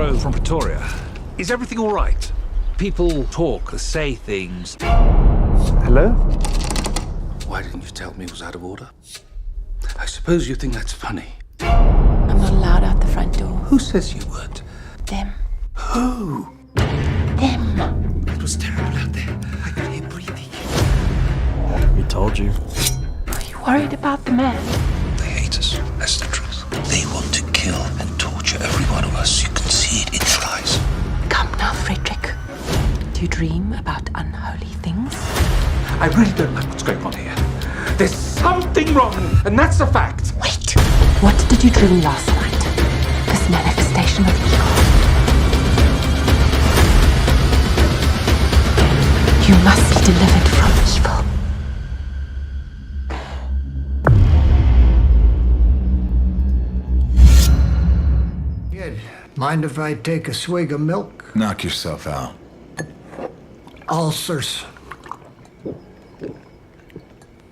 Row from Pretoria. Is everything all right? People talk or say things. Hello? Why didn't you tell me it was out of order? I suppose you think that's funny. I'm not allowed out the front door. Who says you weren't? Them. Who? Them. It was terrible out there. I could hear breathing. We told you. Are you worried about the man? They hate us. That's the truth. They want to kill and torture every one of us. You can see it in their eyes. Come now, Frederick. Do you dream about unholy things? I really don't like what's going on here. There's something wrong, and that's a fact. Wait. What did you dream last night? This manifestation of evil. You must be delivered from evil. Kid, mind if I take a swig of milk? Knock yourself out. Ulcers.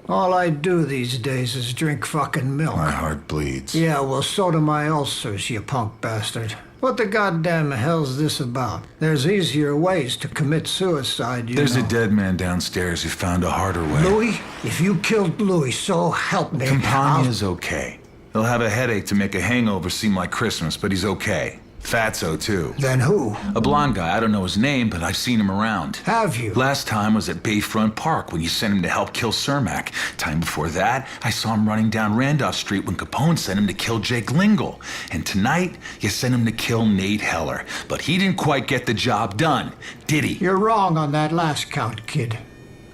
All I do these days is drink fucking milk. My heart bleeds. Yeah, well, so do my ulcers, you punk bastard. What the goddamn hell's this about? There's easier ways to commit suicide, you There's know. a dead man downstairs who found a harder way. Louis? If you killed Louis, so help me. Campagna's okay. He'll have a headache to make a hangover seem like Christmas, but he's okay. Fatso, too. Then who? A blonde guy, I don't know his name, but I've seen him around. Have you? Last time was at Bayfront Park when you sent him to help kill Cermak. Time before that, I saw him running down Randolph Street when Capone sent him to kill Jake Lingle. And tonight, you sent him to kill Nate Heller. But he didn't quite get the job done, did he? You're wrong on that last count, kid.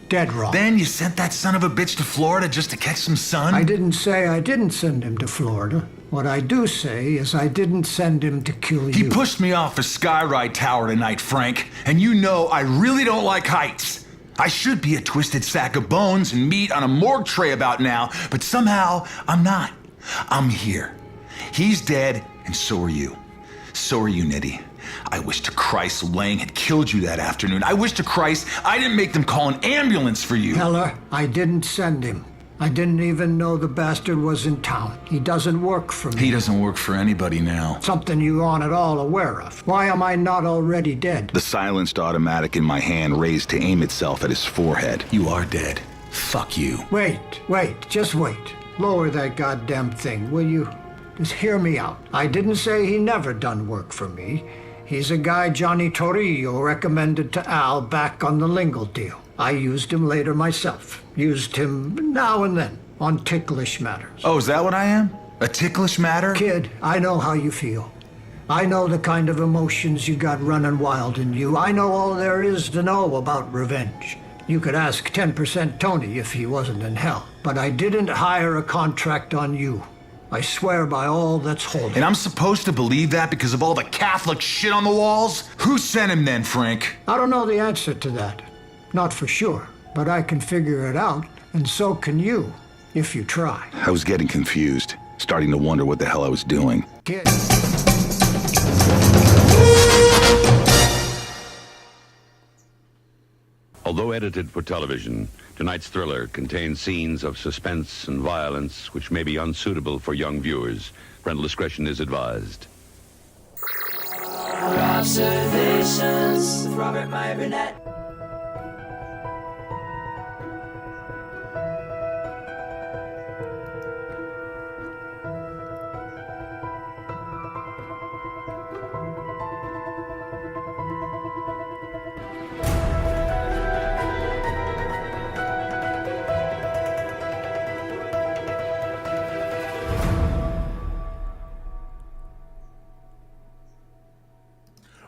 Dead wrong. Then you sent that son of a bitch to Florida just to catch some sun? I didn't say I didn't send him to Florida. What I do say is I didn't send him to kill you. He pushed me off a skyride tower tonight, Frank. And you know I really don't like heights. I should be a twisted sack of bones and meat on a morgue tray about now, but somehow I'm not. I'm here. He's dead, and so are you. So are you, Nitty. I wish to Christ Lang had killed you that afternoon. I wish to Christ I didn't make them call an ambulance for you. Heller, I didn't send him. I didn't even know the bastard was in town. He doesn't work for me. He doesn't work for anybody now. Something you aren't at all aware of. Why am I not already dead? The silenced automatic in my hand raised to aim itself at his forehead. You are dead. Fuck you. Wait, just wait. Lower that goddamn thing, will you? Just hear me out. I didn't say he never done work for me. He's a guy Johnny Torrio recommended to Al back on the Lingle deal. I used him later myself. Used him now and then on ticklish matters. Oh, is that what I am? A ticklish matter? Kid, I know how you feel. I know the kind of emotions you got running wild in you. I know all there is to know about revenge. You could ask 10% Tony if he wasn't in hell. But I didn't hire a contract on you. I swear by all that's holy. And I'm supposed to believe that because of all the Catholic shit on the walls? Who sent him then, Frank? I don't know the answer to that. Not for sure. But I can figure it out, and so can you, if you try. I was getting confused, starting to wonder what the hell I was doing. Kid. Although edited for television, tonight's thriller contains scenes of suspense and violence which may be unsuitable for young viewers. Parental discretion is advised. Observations with Robert Meyer Burnett.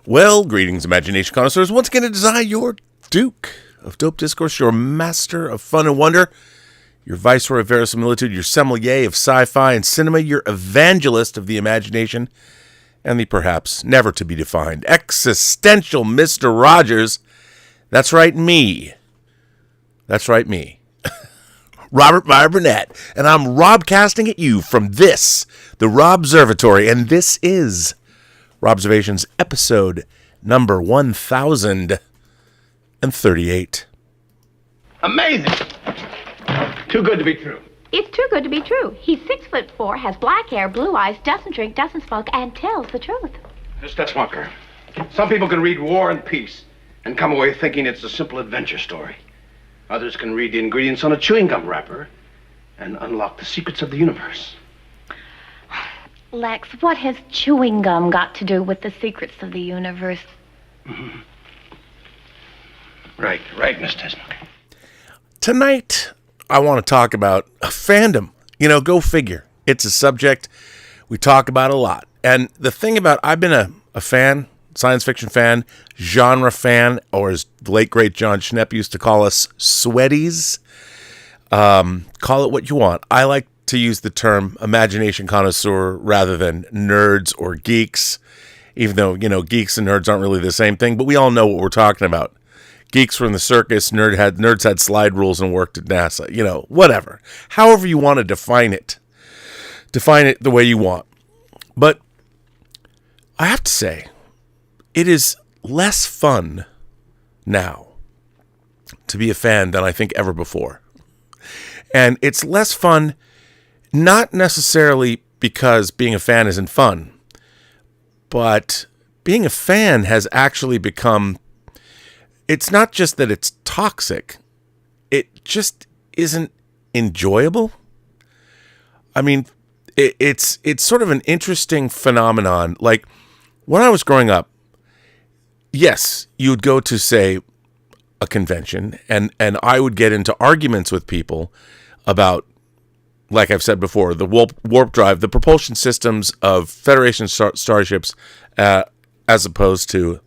Well, greetings, imagination connoisseurs. Once again, it is I, your Duke of Dope Discourse, your master of fun and wonder, your viceroy of verisimilitude, your sommelier of sci-fi and cinema, your evangelist of the imagination, and the perhaps never to be defined existential Mr. Rogers. That's right, me. That's right, me. Robert Meyer Burnett, and I'm robcasting at you from this, the Robservatory, and this is Robservations episode number 1038. Amazing! Too good to be true. It's too good to be true. He's 6'4", has black hair, blue eyes, doesn't drink, doesn't smoke, and tells the truth. Mr. Smucker, some people can read War and Peace and come away thinking it's a simple adventure story. Others can read the ingredients on a chewing gum wrapper and unlock the secrets of the universe. Lex, what has chewing gum got to do with the secrets of the universe? Mm-hmm. Right, Mr. Smucker. Tonight, I want to talk about a fandom. You know, go figure. It's a subject we talk about a lot. And the thing about, I've been a fan, science fiction fan, genre fan, or as the late great John Schnepp used to call us, sweaties. Call it what you want. I like to use the term imagination connoisseur rather than nerds or geeks, even though, you know, geeks and nerds aren't really the same thing, but we all know what we're talking about. Geeks were in the circus, nerds had slide rules and worked at NASA, you know, whatever. However you want to define it the way you want. But I have to say, it is less fun now to be a fan than I think ever before. And it's less fun, not necessarily because being a fan isn't fun, but being a fan has actually become, it's not just that it's toxic, it just isn't enjoyable. I mean, it's sort of an interesting phenomenon. Like, when I was growing up, yes, you would go to, say, a convention, and I would get into arguments with people about, like I've said before, the warp drive, the propulsion systems of Federation starships, as opposed to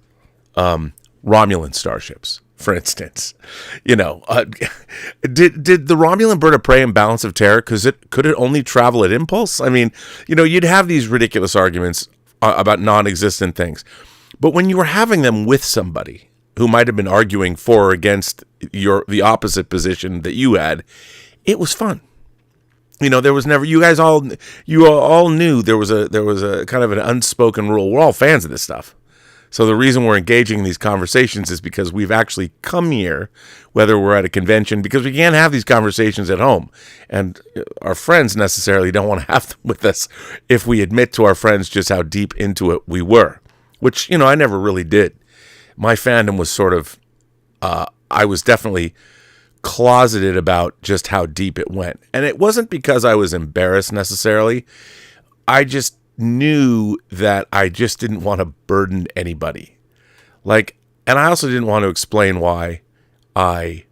Romulan starships, for instance. You know, did the Romulan bird of prey in Balance of Terror, could it only travel at impulse? I mean, you know, you'd have these ridiculous arguments about non-existent things. But when you were having them with somebody who might have been arguing for or against the opposite position that you had, it was fun. You know, there was never, you all knew there was a kind of an unspoken rule. We're all fans of this stuff. So the reason we're engaging in these conversations is because we've actually come here, whether we're at a convention, because we can't have these conversations at home. And our friends necessarily don't want to have them with us if we admit to our friends just how deep into it we were, which, you know, I never really did. My fandom was sort of, I was definitely closeted about just how deep it went. And it wasn't because I was embarrassed necessarily. I just knew that I just didn't want to burden anybody. Like, and I also didn't want to explain why I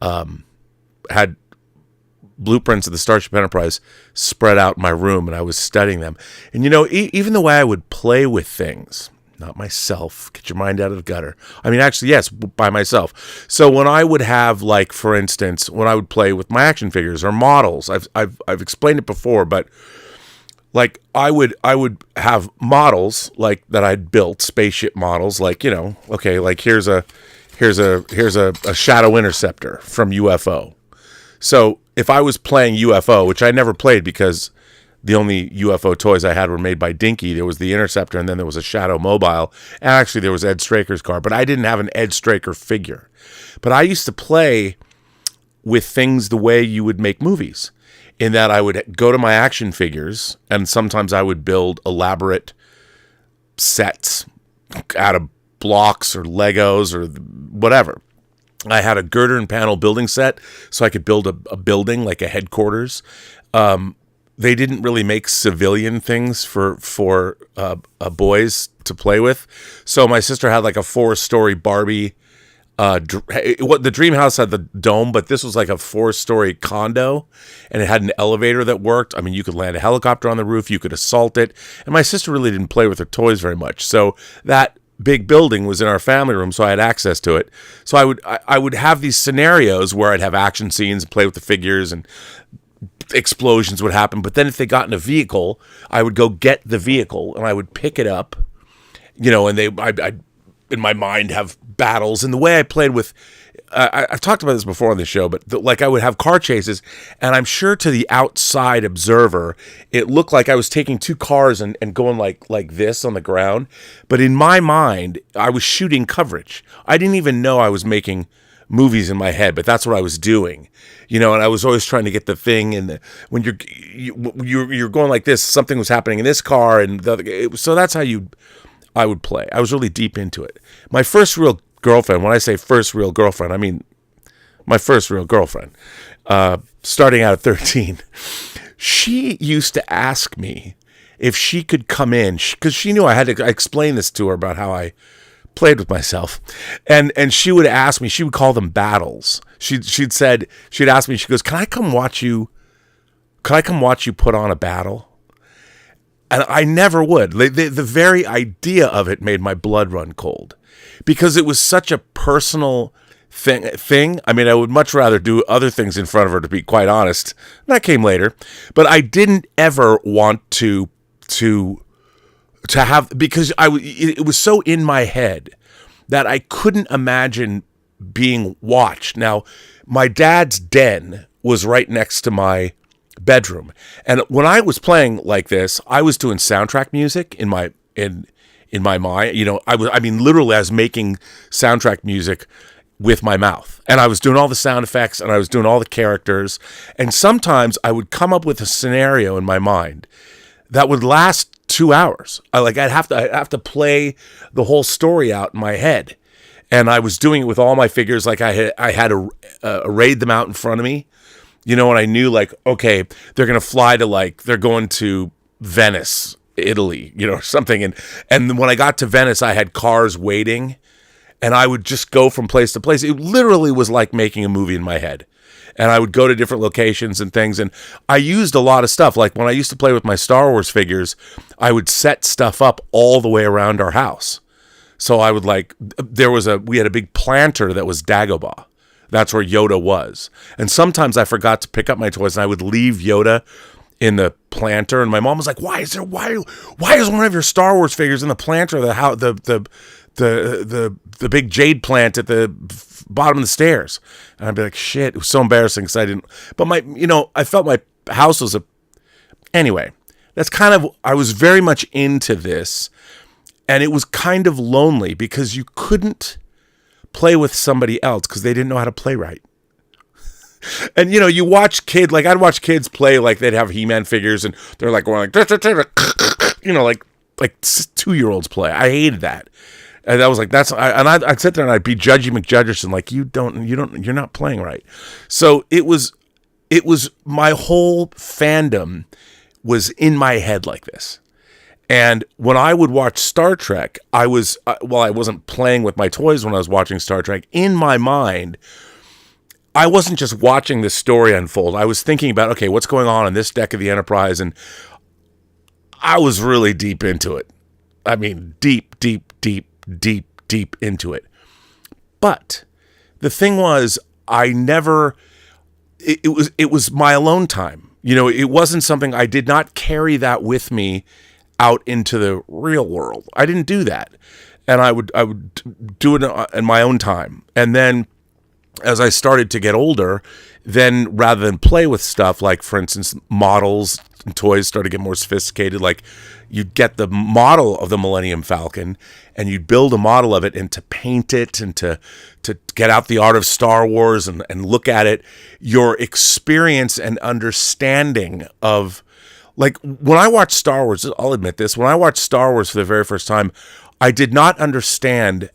had blueprints of the Starship Enterprise spread out in my room and I was studying them. And, you know, even the way I would play with things, not myself, get your mind out of the gutter. I mean, actually, yes, by myself. So when I would have, like, for instance, when I would play with my action figures or models, I've explained it before, but like I would have models like that I'd built, spaceship models, like, you know, okay, like here's a shadow interceptor from UFO. So if I was playing UFO, which I never played because the only UFO toys I had were made by Dinky, there was the interceptor and then there was a Shadow Mobile. And actually there was Ed Straker's car, but I didn't have an Ed Straker figure. But I used to play with things the way you would make movies, in that I would go to my action figures and sometimes I would build elaborate sets out of blocks or Legos or whatever. I had a girder and panel building set so I could build a building, like a headquarters. They didn't really make civilian things for boys to play with. So my sister had like a 4-story Barbie. The dream house had the dome, but this was like a 4-story condo, and it had an elevator that worked. I mean, you could land a helicopter on the roof, you could assault it, and my sister really didn't play with her toys very much. So that big building was in our family room, so I had access to it. So I would have these scenarios where I'd have action scenes and play with the figures, and explosions would happen. But then if they got in a vehicle, I would go get the vehicle and I would pick it up, you know, and I'd in my mind have battles. And the way I played with, I've talked about this before on the show, but like I would have car chases, and I'm sure to the outside observer, it looked like I was taking 2 cars and going like this on the ground. But in my mind, I was shooting coverage. I didn't even know I was making movies in my head, but that's what I was doing, you know. And I was always trying to get the thing, and when you're going like this, something was happening in this car, and so that's how you. I would play. I was really deep into it. My first real girlfriend, when I say first real girlfriend, I mean my first real girlfriend, starting out at 13, she used to ask me if she could come in, because she knew I explained this to her about how I played with myself, and she would ask me, she would call them battles. She'd ask me, she goes, can I come watch you put on a battle? And I never would. The very idea of it made my blood run cold, because it was such a personal thing. I mean, I would much rather do other things in front of her, to be quite honest. That came later, but I didn't ever want to have, because it was so in my head that I couldn't imagine being watched. Now, my dad's den was right next to my bedroom, and when I was playing like this, I was doing soundtrack music in my mind. You know, I was making soundtrack music with my mouth, and I was doing all the sound effects, and I was doing all the characters, and sometimes I would come up with a scenario in my mind that would last 2 hours. I'd have to play the whole story out in my head, and I was doing it with all my figures. Like I had arrayed them out in front of me, you know, and I knew, like, okay, they're gonna fly to, they're going to Venice, Italy, you know, or something. And when I got to Venice, I had cars waiting, and I would just go from place to place. It literally was like making a movie in my head. And I would go to different locations and things. And I used a lot of stuff. Like when I used to play with my Star Wars figures, I would set stuff up all the way around our house. So I would we had a big planter that was Dagobah. That's where Yoda was. And sometimes I forgot to pick up my toys, and I would leave Yoda in the planter. And my mom was like, why is one of your Star Wars figures in the planter, the big jade plant at the bottom of the stairs? And I'd be like, shit, it was so embarrassing because I didn't, but I felt my house was anyway, that's kind of, I was very much into this, and it was kind of lonely because you couldn't play with somebody else because they didn't know how to play right. And, you know, you watch I'd watch kids play, like they'd have He-Man figures and they're like going like, you know, like 2-year-olds play. I hated that. And I was like, I'd sit there and I'd be Judgy McJudgerson, like, you're not playing right. So it was my whole fandom was in my head like this. And when I would watch Star Trek, I wasn't playing with my toys when I was watching Star Trek. In my mind, I wasn't just watching this story unfold. I was thinking about, okay, what's going on this deck of the Enterprise? And I was really deep into it. I mean, deep into it. But the thing was, it was my alone time. You know, it wasn't something, I did not carry that with me out into the real world. I didn't do that. And I would do it in my own time. And then as I started to get older, then rather than play with stuff, like, for instance, models and toys started to get more sophisticated. Like, you'd get the model of the Millennium Falcon and you'd build a model of it, and to paint it and to get out the art of Star Wars and look at it, your experience and understanding of, like, when I watched Star Wars, I'll admit this, when I watched Star Wars for the very first time, I did not understand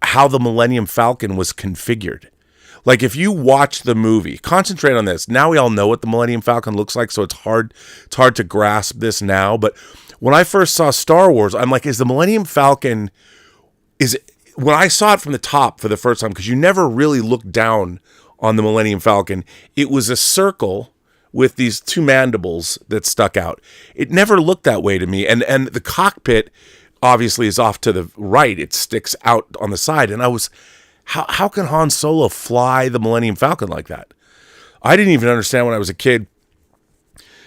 how the Millennium Falcon was configured. Like, if you watch the movie, concentrate on this. Now we all know what the Millennium Falcon looks like, so it's hard to grasp this now. But when I first saw Star Wars, I'm like, is the Millennium Falcon, when I saw it from the top for the first time, because you never really looked down on the Millennium Falcon, it was a circle with these two mandibles that stuck out. It never looked that way to me. And the cockpit obviously is off to the right. It sticks out on the side. And I was, how can Han Solo fly the Millennium Falcon like that? I didn't even understand when I was a kid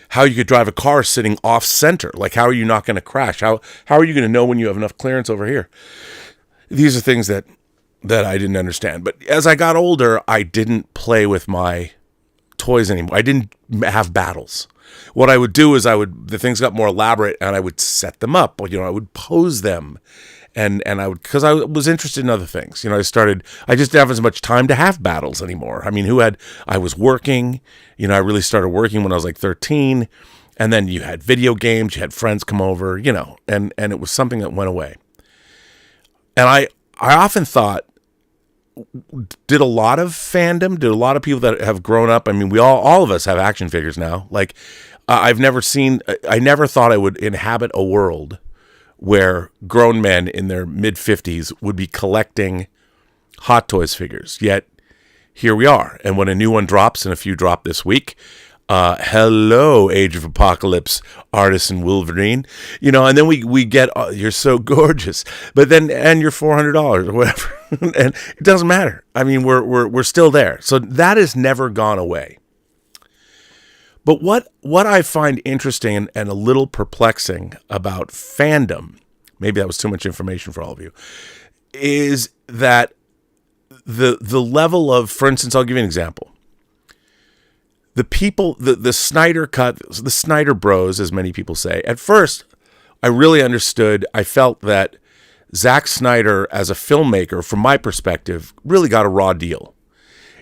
how you could drive a car sitting off center. Like, how are you not going to crash? How are you going to know when you have enough clearance over here? These are things that I didn't understand. But as I got older, I didn't play with my toys anymore. I didn't have battles. What I would do is the things got more elaborate, and I would set them up. You know, I would pose them, and I would, because I was interested in other things. You know, I just didn't have as much time to have battles anymore. I mean, I was working. You know, I really started working when I was like 13, And then you had video games, you had friends come over, you know, and it was something that went away. And I often thought, did a lot of fandom, did a lot of people that have grown up, I mean, we all of us have action figures now. Like, I never thought I would inhabit a world where grown men in their mid-50s would be collecting Hot Toys figures. Yet, here we are. And when a new one drops, and a few drop this week, hello, Age of Apocalypse, Artisan Wolverine, you know, and then we get, oh, you're so gorgeous, but then, and you're $400 or whatever, and it doesn't matter. I mean, we're still there. So that has never gone away. But what I find interesting and a little perplexing about fandom, maybe that was too much information for all of you, is that the level of, for instance, I'll give you an example. The people, the Snyder cut, the Snyder bros, as many people say, at first, I really understood. I felt that Zack Snyder, as a filmmaker, from my perspective, really got a raw deal.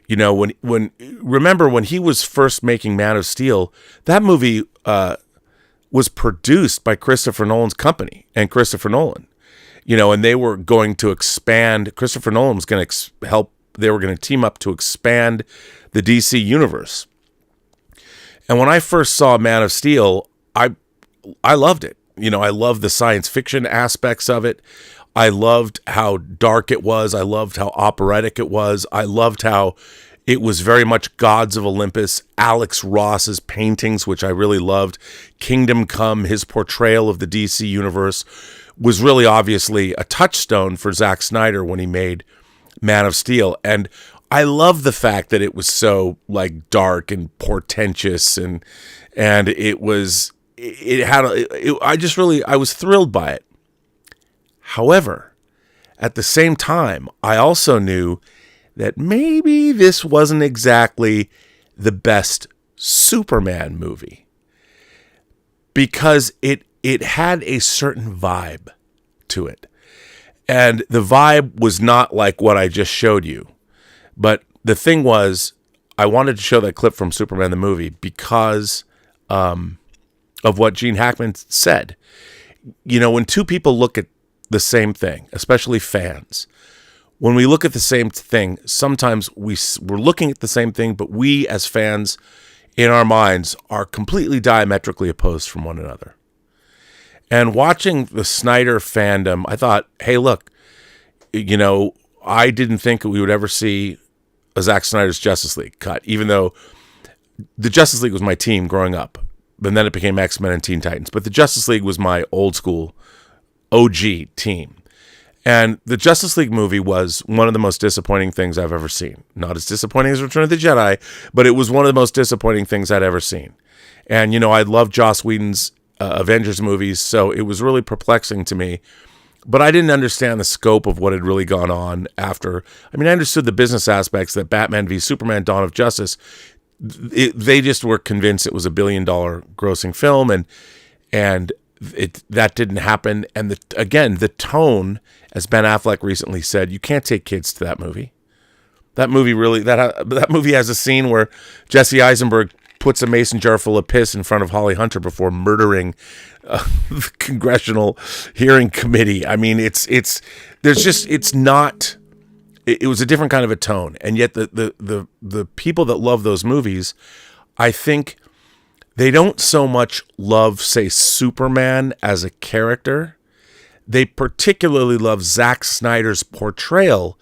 You know, remember when he was first making Man of Steel, that movie was produced by Christopher Nolan's company and Christopher Nolan. You know, and they were going to expand. Christopher Nolan was going to help. They were going to team up to expand the DC universe. And when I first saw Man of Steel, I loved it. You know, I loved the science fiction aspects of it. I loved how dark it was. I loved how operatic it was. I loved how it was very much Gods of Olympus. Alex Ross's paintings, which I really loved. Kingdom Come, his portrayal of the DC universe, was really obviously a touchstone for Zack Snyder when he made Man of Steel. And I love the fact that it was so like dark and portentous, and I was thrilled by it. However, at the same time, I also knew that maybe this wasn't exactly the best Superman movie, because it had a certain vibe to it. And the vibe was not like what I just showed you. But the thing was, I wanted to show that clip from Superman the movie because of what Gene Hackman said. You know, when two people look at the same thing, especially fans, when we look at the same thing, sometimes we're looking at the same thing, but we as fans in our minds are completely diametrically opposed from one another. And watching the Snyder fandom, I thought, hey, look, you know, I didn't think we would ever see a Zack Snyder's Justice League cut, even though the Justice League was my team growing up. And then it became X-Men and Teen Titans. But the Justice League was my old school OG team. And the Justice League movie was one of the most disappointing things I've ever seen. Not as disappointing as Return of the Jedi, but it was one of the most disappointing things I'd ever seen. And, you know, I love Joss Whedon's Avengers movies, so it was really perplexing to me. But I didn't understand the scope of what had really gone on after. I mean, I understood the business aspects that Batman v Superman: Dawn of Justice, they just were convinced it was $1 billion grossing film, and that didn't happen. And the tone, as Ben Affleck recently said, you can't take kids to that movie. That movie really, that movie has a scene where Jesse Eisenberg puts a mason jar full of piss in front of Holly Hunter before murdering the congressional hearing committee. I mean, it was a different kind of a tone. And yet the people that love those movies, I think they don't so much love, say, Superman as a character. They particularly love Zack Snyder's portrayal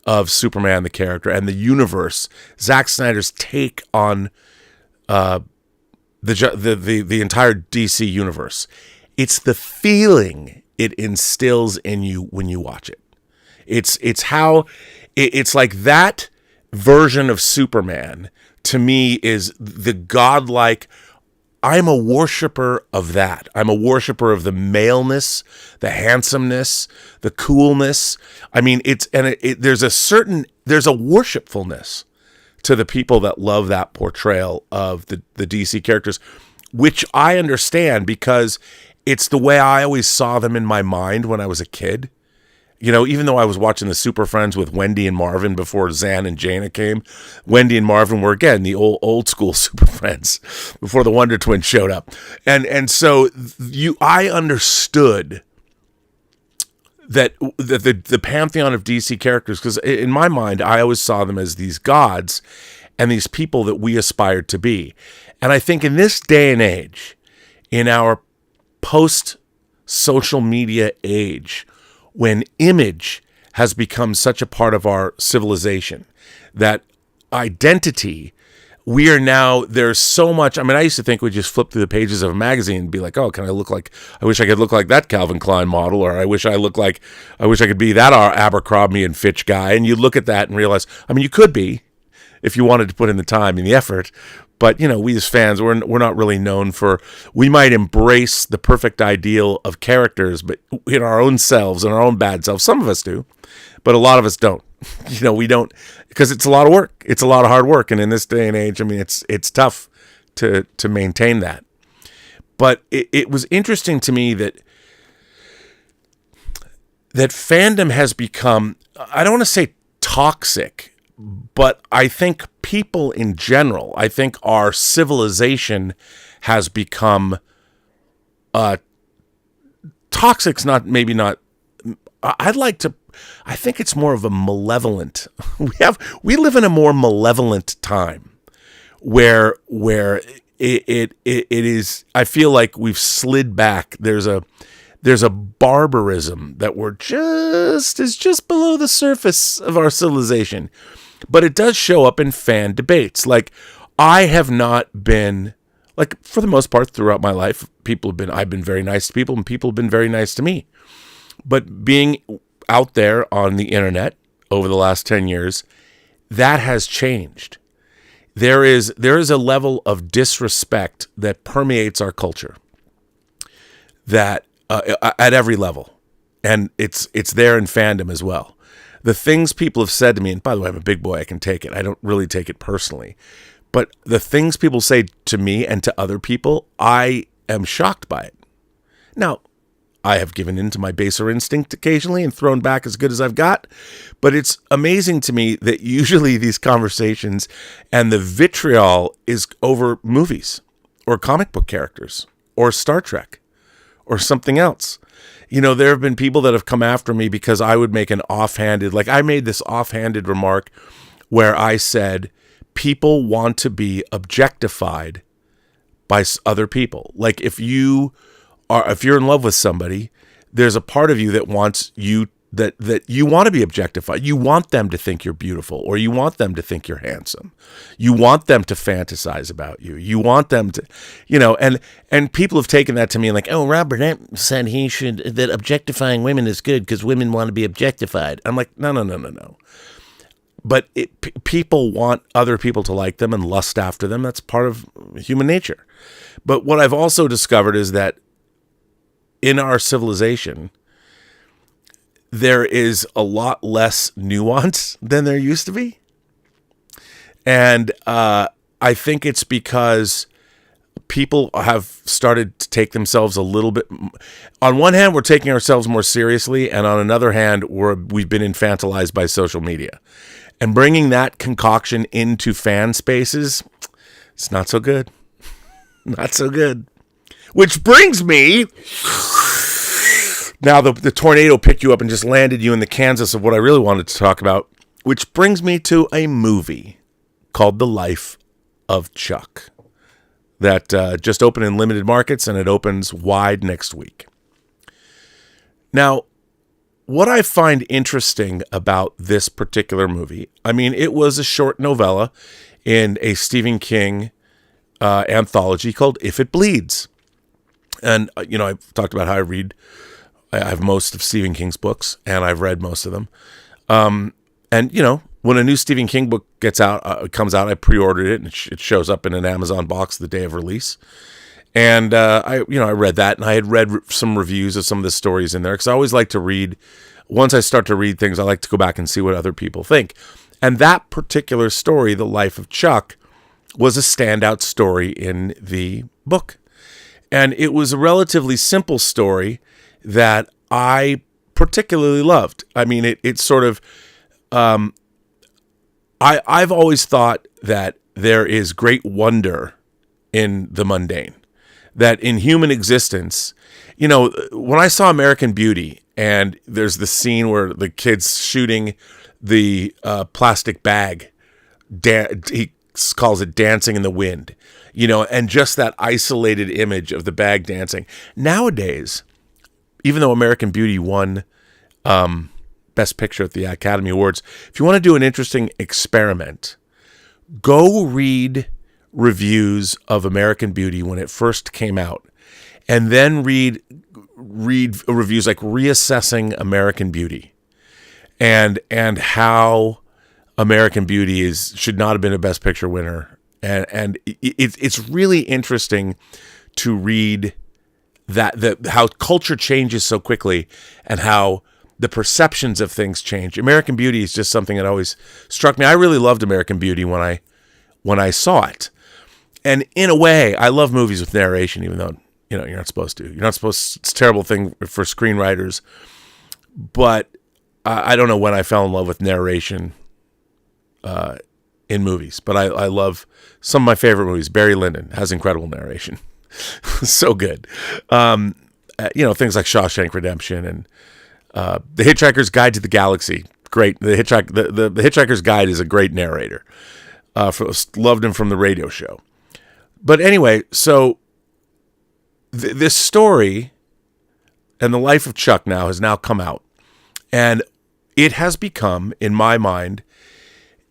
of Superman, the character, and the universe. Zack Snyder's take on the entire DC universe. It's the feeling it instills in you when you watch it. It's like that version of Superman to me is the godlike. I'm a worshiper of that. I'm a worshiper of the maleness, the handsomeness, the coolness. I mean, there's a worshipfulness to the people that love that portrayal of the DC characters, which I understand because it's the way I always saw them in my mind when I was a kid. You know, even though I was watching the Super Friends with Wendy and Marvin before Zan and Jaina came, Wendy and Marvin were, again, the old school Super Friends before the Wonder Twins showed up. And so I understood that the pantheon of DC characters, because in my mind, I always saw them as these gods and these people that we aspired to be. And I think in this day and age, in our post-social media age, when image has become such a part of our civilization, that identity, we are now, there's so much. I mean, I used to think we'd just flip through the pages of a magazine and be like, oh, I wish I could look like that Calvin Klein model, or I wish I could be that Abercrombie and Fitch guy. And you look at that and realize, I mean, you could be if you wanted to put in the time and the effort. But, you know, we as fans, we're not really known for, we might embrace the perfect ideal of characters, but in our own selves and our own bad selves. Some of us do, but a lot of us don't. You know, we don't, because it's a lot of work. It's a lot of hard work. And in this day and age, I mean, it's tough to maintain that. But it was interesting to me that fandom has become, I don't want to say toxic, but I think people in general, I think our civilization has become toxic's not, maybe not, I think it's more of a malevolent, we live in a more malevolent time where it is, I feel like we've slid back. There's a barbarism that is just below the surface of our civilization. But it does show up in fan debates. Like, I have not been, like, for the most part throughout my life, I've been very nice to people and people have been very nice to me. But being out there on the internet over the last 10 years, that has changed. There is a level of disrespect that permeates our culture that at every level. And it's there in fandom as well. The things people have said to me, and by the way, I'm a big boy, I can take it. I don't really take it personally. But the things people say to me and to other people, I am shocked by it. Now, I have given in to my baser instinct occasionally and thrown back as good as I've got. But it's amazing to me that usually these conversations and the vitriol is over movies or comic book characters or Star Trek or something else. You know, there have been people that have come after me because I would make an offhanded, like I made this offhanded remark where I said, people want to be objectified by other people. Like if you're in love with somebody, there's a part of you that wants you, that you want to be objectified. You want them to think you're beautiful, or you want them to think you're handsome. You want them to fantasize about you. You want them to, you know, and people have taken that to me like, oh, Rob Burnett said that objectifying women is good because women want to be objectified. I'm like, no. But people want other people to like them and lust after them. That's part of human nature. But what I've also discovered is that in our civilization, there is a lot less nuance than there used to be. And I think it's because people have started to take themselves a little bit. On one hand, we're taking ourselves more seriously. And on another hand, we've been infantilized by social media. And bringing that concoction into fan spaces, it's not so good. Not so good. Which brings me... Now the tornado picked you up and just landed you in the Kansas of what I really wanted to talk about, which brings me to a movie called The Life of Chuck that just opened in limited markets, and it opens wide next week. Now, what I find interesting about this particular movie, I mean, it was a short novella in a Stephen King anthology called If It Bleeds. And, you know, I've talked about how I have most of Stephen King's books, and I've read most of them. And, you know, when a new Stephen King book comes out, I pre-ordered it, and it shows up in an Amazon box the day of release. And, I read that, and I had read some reviews of some of the stories in there, because I always like to read. Once I start to read things, I like to go back and see what other people think. And that particular story, The Life of Chuck, was a standout story in the book. And it was a relatively simple story that I particularly loved. I mean, it's sort of, I've always thought that there is great wonder in the mundane, that in human existence, you know, when I saw American Beauty and there's the scene where the kid's shooting the plastic bag, he calls it dancing in the wind, you know, and just that isolated image of the bag dancing. Nowadays, even though American Beauty won Best Picture at the Academy Awards, if you want to do an interesting experiment, go read reviews of American Beauty when it first came out, and then read reviews like Reassessing American Beauty, and how American Beauty should not have been a Best Picture winner, and it's really interesting to read that how culture changes so quickly and how the perceptions of things change. American Beauty is just something that always struck me. I really loved American Beauty when I saw it. And in a way, I love movies with narration, even though, you know, you're not supposed to. It's a terrible thing for screenwriters. But I don't know when I fell in love with narration in movies. But I love some of my favorite movies. Barry Lyndon has incredible narration. So good. You know, things like Shawshank Redemption and The Hitchhiker's Guide to the Galaxy. Great. The Hitchhiker's Guide is a great narrator. Loved him from the radio show. But anyway, so this story and the life of Chuck has now come out. And it has become, in my mind,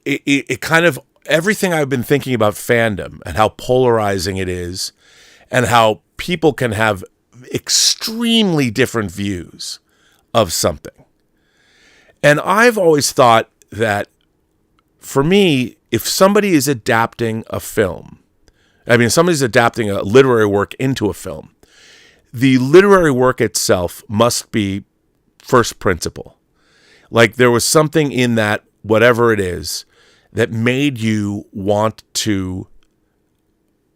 it kind of everything I've been thinking about fandom and how polarizing it is and how people can have extremely different views of something. And I've always thought that, for me, if somebody is adapting a film, somebody's adapting a literary work into a film, the literary work itself must be first principle. Like there was something in that, whatever it is, that made you want to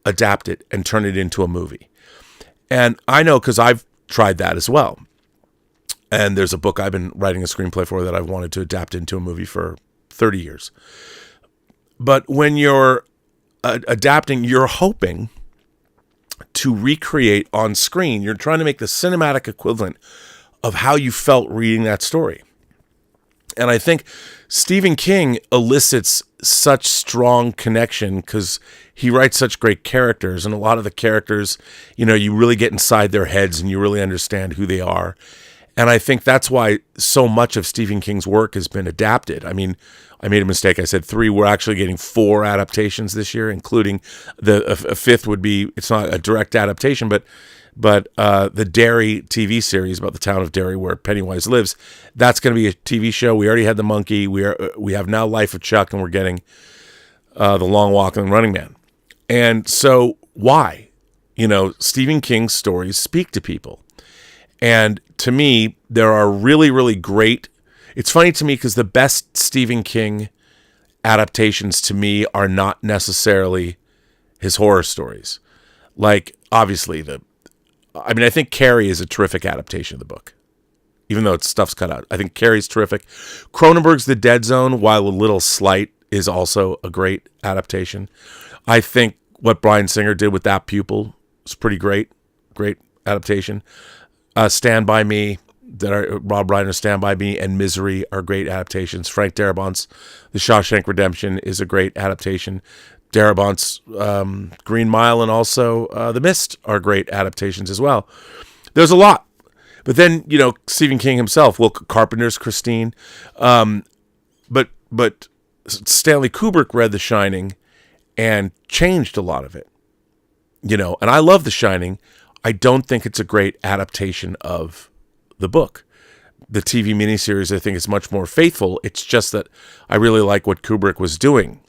adapt it and turn it into a movie. And I know because I've tried that as well. And there's a book I've been writing a screenplay for that I've wanted to adapt into a movie for 30 years. But when you're adapting, you're hoping to recreate on screen. You're trying to make the cinematic equivalent of how you felt reading that story. And I think Stephen King elicits such strong connection because he writes such great characters. And a lot of the characters, you know, you really get inside their heads and you really understand who they are. And I think that's why so much of Stephen King's work has been adapted. I mean, I made a mistake. I said 3. We're actually getting 4 adaptations this year, including a fifth would be, it's not a direct adaptation, but the Derry TV series about the town of Derry where Pennywise lives. That's going to be a TV show. We already had The Monkey. We have now Life of Chuck, and we're getting The Long Walk and The Running Man. And so why? You know, Stephen King's stories speak to people. And to me, there are really, really great. It's funny to me because the best Stephen King adaptations to me are not necessarily his horror stories. Like, obviously, I think Carrie is a terrific adaptation of the book, even though stuff's cut out. I think Carrie's terrific. Cronenberg's The Dead Zone, while a little slight, is also a great adaptation. I think what Bryan Singer did with That Pupil is pretty great. Great adaptation. Stand By Me, Rob Reiner's Stand By Me and Misery are great adaptations. Frank Darabont's The Shawshank Redemption is a great adaptation. Darabont's Green Mile and also The Mist are great adaptations as well. There's a lot. But then, you know, Stephen King himself, Will Carpenter's Christine. But Stanley Kubrick read The Shining and changed a lot of it. You know, and I love The Shining. I don't think it's a great adaptation of the book. The TV miniseries, I think, is much more faithful. It's just that I really like what Kubrick was doing.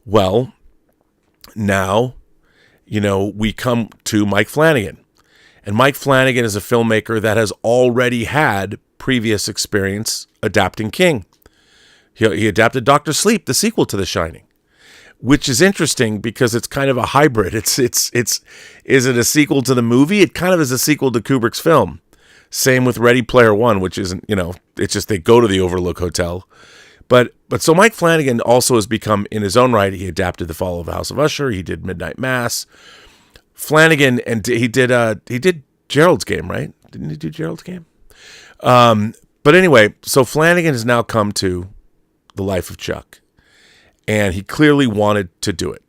Well, now, you know, we come to Mike Flanagan. And Mike Flanagan is a filmmaker that has already had previous experience adapting King. He adapted Dr. Sleep, the sequel to The Shining, which is interesting because it's kind of a hybrid. Is it a sequel to the movie? It kind of is a sequel to Kubrick's film. Same with Ready Player One, which isn't, it's just they go to the Overlook Hotel. But so Mike Flanagan also has become, in his own right, he adapted The Fall of the House of Usher. He did Midnight Mass. Flanagan, and he did Gerald's Game, right? Didn't he do Gerald's Game? But anyway, so Flanagan has now come to The Life of Chuck, and he clearly wanted to do it.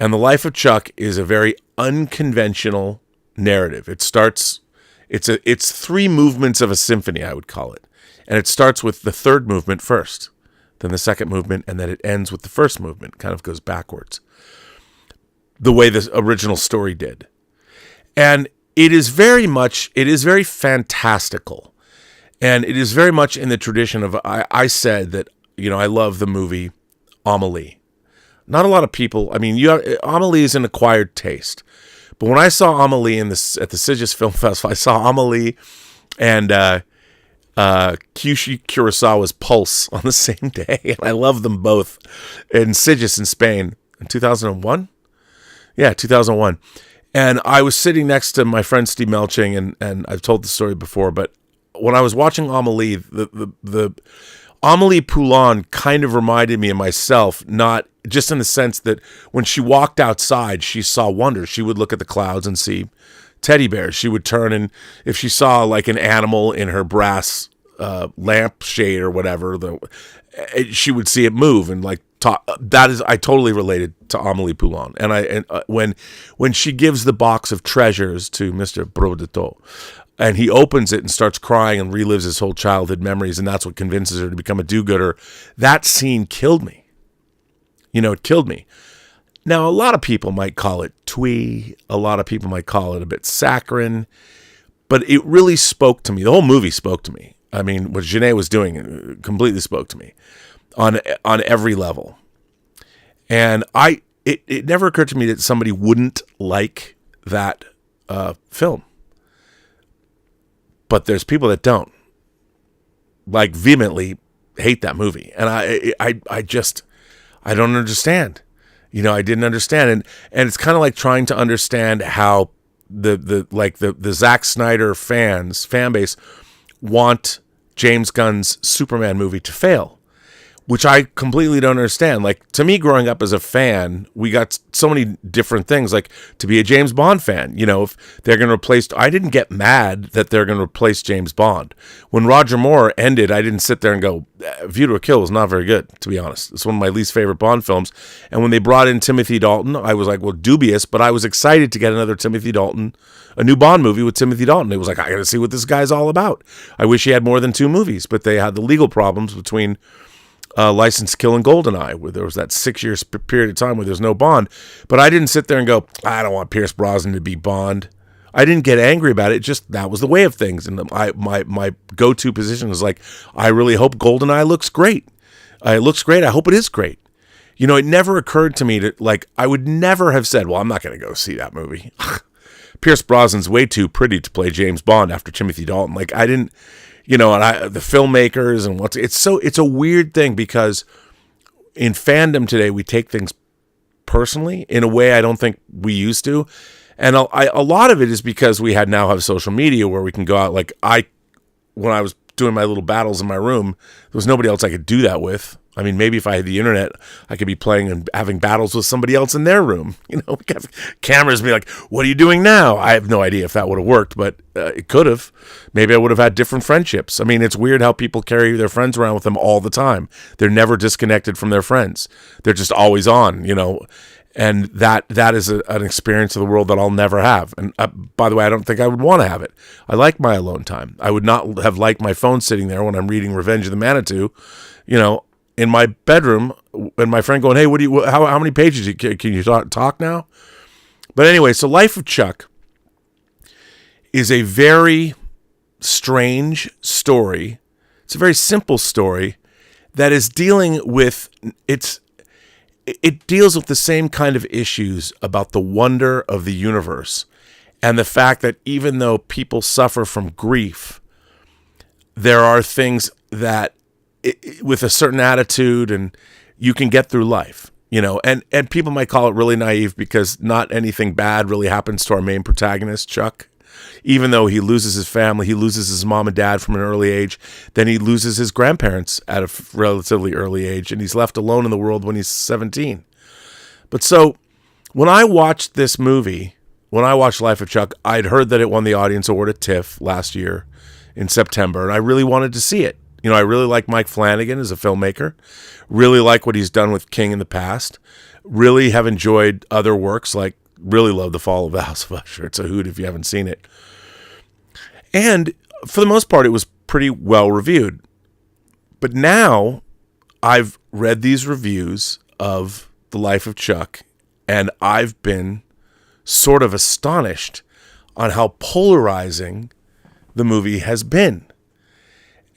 And The Life of Chuck is a very unconventional narrative. It's 3 movements of a symphony, I would call it. And it starts with the third movement first, then the second movement, and then it ends with the first movement. Kind of goes backwards, the way the original story did. And it is very fantastical. And it is very much in the tradition of, I said that, I love the movie Amelie. Not a lot of people, Amelie is an acquired taste. But when I saw Amelie at the Sitges Film Festival, I saw Amelie and Kyushi Kurosawa's Pulse on the same day. And I love them both in Sitges in Spain in 2001. Yeah, 2001. And I was sitting next to my friend Steve Melching, and I've told the story before, but when I was watching Amelie, the Amelie Poulain kind of reminded me of myself, not just in the sense that when she walked outside, she saw wonder. She would look at the clouds and see teddy bears. She would turn, and if she saw like an animal in her brass lampshade or whatever, she would see it move and like talk. I totally related to Amelie Poulain. And when she gives the box of treasures to Mr. Brodetot, and he opens it and starts crying and relives his whole childhood memories, and that's what convinces her to become a do-gooder. That scene killed me. It killed me. Now, a lot of people might call it twee. A lot of people might call it a bit saccharine. But it really spoke to me. The whole movie spoke to me. What Genet was doing completely spoke to me on every level. And it never occurred to me that somebody wouldn't like that film. But there's people that don't, like, vehemently hate that movie. And I don't understand. I didn't understand. And it's kind of like trying to understand how the Zack Snyder fan base want James Gunn's Superman movie to fail, which I completely don't understand. Like, to me, growing up as a fan, we got so many different things. Like, to be a James Bond fan, if they're going to replace, I didn't get mad that they're going to replace James Bond. When Roger Moore ended, I didn't sit there and go, View to a Kill was not very good, to be honest. It's one of my least favorite Bond films. And when they brought in Timothy Dalton, I was like, well, dubious, but I was excited to get another Timothy Dalton, a new Bond movie with Timothy Dalton. It was like, I got to see what this guy's all about. I wish he had more than 2 movies, but they had the legal problems between License to Kill and GoldenEye, where there was that 6-year period of time where there's no Bond. But I didn't sit there and go, I don't want Pierce Brosnan to be Bond. I didn't get angry about it. Just that was the way of things. And my go-to position was like, I really hope GoldenEye looks great. It looks great. I hope it is great. It never occurred to me I would never have said, well, I'm not going to go see that movie. Pierce Brosnan's way too pretty to play James Bond after Timothy Dalton. Like, I didn't... the filmmakers and it's a weird thing, because in fandom today, we take things personally in a way I don't think we used to. And a lot of it is because we now have social media where we can go out. Like, when I was doing my little battles in my room, there was nobody else I could do that with. Maybe if I had the internet, I could be playing and having battles with somebody else in their room. We have cameras be like, what are you doing now? I have no idea if that would have worked, but it could have. Maybe I would have had different friendships. It's weird how people carry their friends around with them all the time. They're never disconnected from their friends. They're just always on, And that is an experience of the world that I'll never have. And by the way, I don't think I would want to have it. I like my alone time. I would not have liked my phone sitting there when I'm reading Revenge of the Manitou, in my bedroom, and my friend going, hey, how many pages can you talk now? But anyway, so Life of Chuck is a very strange story. It's a very simple story that is dealing with, it deals with the same kind of issues about the wonder of the universe and the fact that even though people suffer from grief, there are things that with a certain attitude and you can get through life, and people might call it really naive because not anything bad really happens to our main protagonist, Chuck. even though he loses his family, he loses his mom and dad from an early age, then he loses his grandparents at a relatively early age, and he's left alone in the world when he's 17. But so, when I watched this movie, when I watched Life of Chuck, I'd heard that it won the Audience Award at TIFF last year in September, and I really wanted to see it. You know, I really like Mike Flanagan as a filmmaker, really like what he's done with King in the past, really have enjoyed other works, like really love The Fall of the House of Usher. It's a hoot if you haven't seen it. And for the most part, it was pretty well reviewed. But now I've read these reviews of The Life of Chuck, and I've been sort of astonished on how polarizing the movie has been.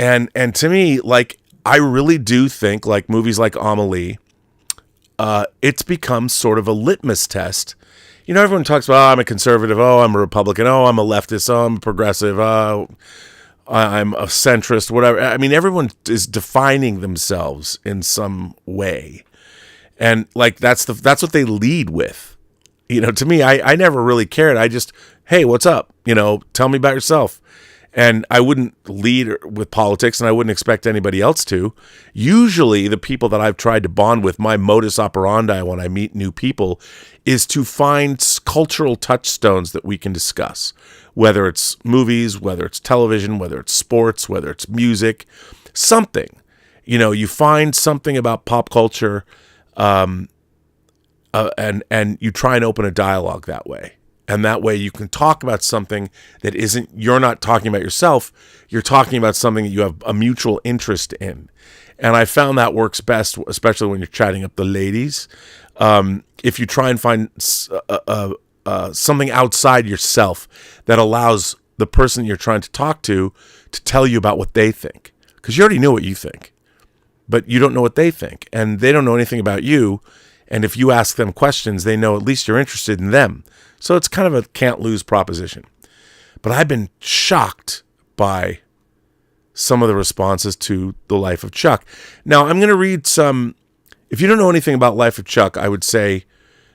And to me, like, I really do think, like movies like Amelie, it's become sort of a litmus test. You know, everyone talks about, oh, I'm a conservative, oh, I'm a Republican, oh, I'm a leftist, oh, I'm a progressive, oh, I'm a centrist, whatever. I mean, everyone is defining themselves in some way. And, like, that's what they lead with. You know, to me, I never really cared. I just, hey, what's up? You know, tell me about yourself. And I wouldn't lead with politics, and I wouldn't expect anybody else to. Usually, the people that I've tried to bond with, my modus operandi when I meet new people, is to find cultural touchstones that we can discuss. Whether it's movies, whether it's television, whether it's sports, whether it's music, something. You know, you find something about pop culture, and you try and open a dialogue that way. And that way you can talk about something that you're not talking about yourself, you're talking about something that you have a mutual interest in. And I found that works best, especially when you're chatting up the ladies. If you try and find something outside yourself that allows the person you're trying to talk to tell you about what they think. Because you already know what you think, but you don't know what they think. And they don't know anything about you. And if you ask them questions, they know at least you're interested in them. So it's kind of a can't-lose proposition. But I've been shocked by some of the responses to The Life of Chuck. Now, I'm going to read some. If you don't know anything about Life of Chuck, I would say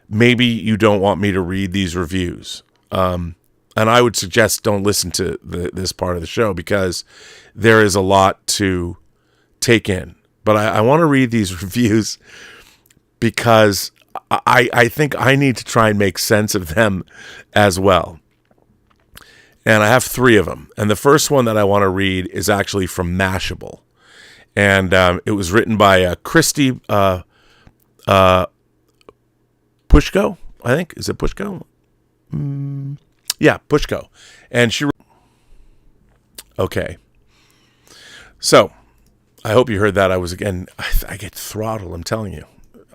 maybe you don't want me to read these reviews. And I would suggest don't listen to this part of the show because there is a lot to take in. But I want to read these reviews because I think I need to try and make sense of them as well. And I have 3 of them. And the first one that I want to read is actually from Mashable. And it was written by Christy Pushko, I think. Is it Pushko? Yeah, Pushko. And she... Okay. So, I hope you heard that. I get throttled, I'm telling you.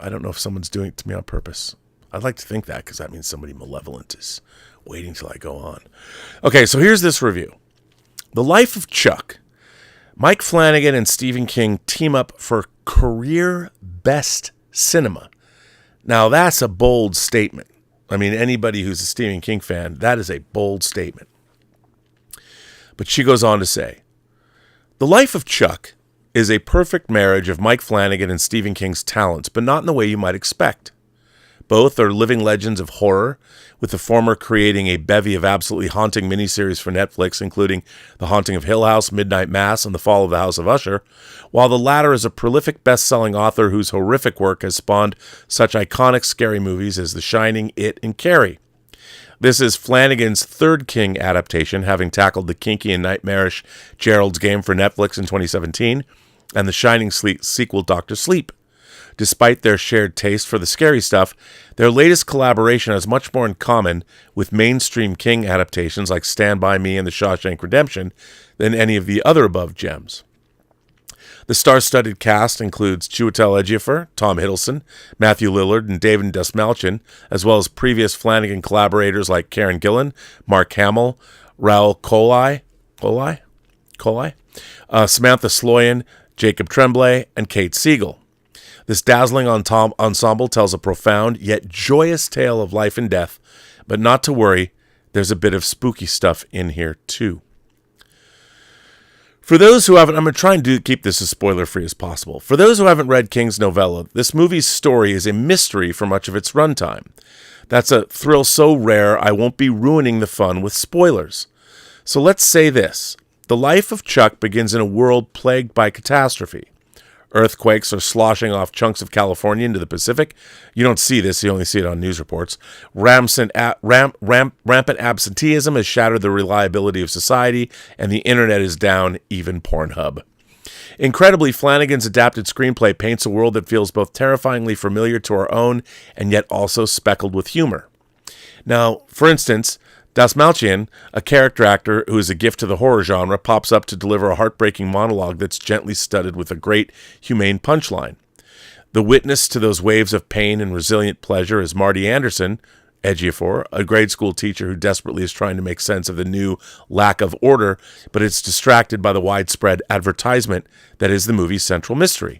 I don't know if someone's doing it to me on purpose. I'd like to think that because that means somebody malevolent is waiting till I go on. Okay, so here's this review. The Life of Chuck. Mike Flanagan and Stephen King team up for career best cinema. Now, that's a bold statement. I mean, anybody who's a Stephen King fan, that is a bold statement. But she goes on to say, The Life of Chuck is a perfect marriage of Mike Flanagan and Stephen King's talents, but not in the way you might expect. Both are living legends of horror, with the former creating a bevy of absolutely haunting miniseries for Netflix, including The Haunting of Hill House, Midnight Mass, and The Fall of the House of Usher, while the latter is a prolific best-selling author whose horrific work has spawned such iconic scary movies as The Shining, It, and Carrie. This is Flanagan's 3rd King adaptation, having tackled the kinky and nightmarish Gerald's Game for Netflix in 2017, and the Shining sequel Dr. Sleep. Despite their shared taste for the scary stuff, their latest collaboration has much more in common with mainstream King adaptations like Stand By Me and The Shawshank Redemption than any of the other above gems. The star-studded cast includes Chiwetel Ejiofor, Tom Hiddleston, Matthew Lillard, and David Dastmalchian, as well as previous Flanagan collaborators like Karen Gillan, Mark Hamill, Raoul Colai, Samantha Sloyan, Jacob Tremblay, and Kate Siegel. This dazzling ensemble tells a profound yet joyous tale of life and death, but not to worry, there's a bit of spooky stuff in here too. For those who haven't, I'm going to try and keep this as spoiler-free as possible. For those who haven't read King's novella, this movie's story is a mystery for much of its runtime. That's a thrill so rare I won't be ruining the fun with spoilers. So let's say this. The life of Chuck begins in a world plagued by catastrophe. Earthquakes are sloshing off chunks of California into the Pacific. You don't see this, you only see it on news reports. Rampant absenteeism has shattered the reliability of society, and the internet is down, even Pornhub. Incredibly, Flanagan's adapted screenplay paints a world that feels both terrifyingly familiar to our own and yet also speckled with humor. Now, for instance, Das Malchian, a character actor who is a gift to the horror genre, pops up to deliver a heartbreaking monologue that's gently studded with a great, humane punchline. The witness to those waves of pain and resilient pleasure is Marty Anderson, Ejiofor, a grade school teacher who desperately is trying to make sense of the new lack of order, but is distracted by the widespread advertisement that is the movie's central mystery.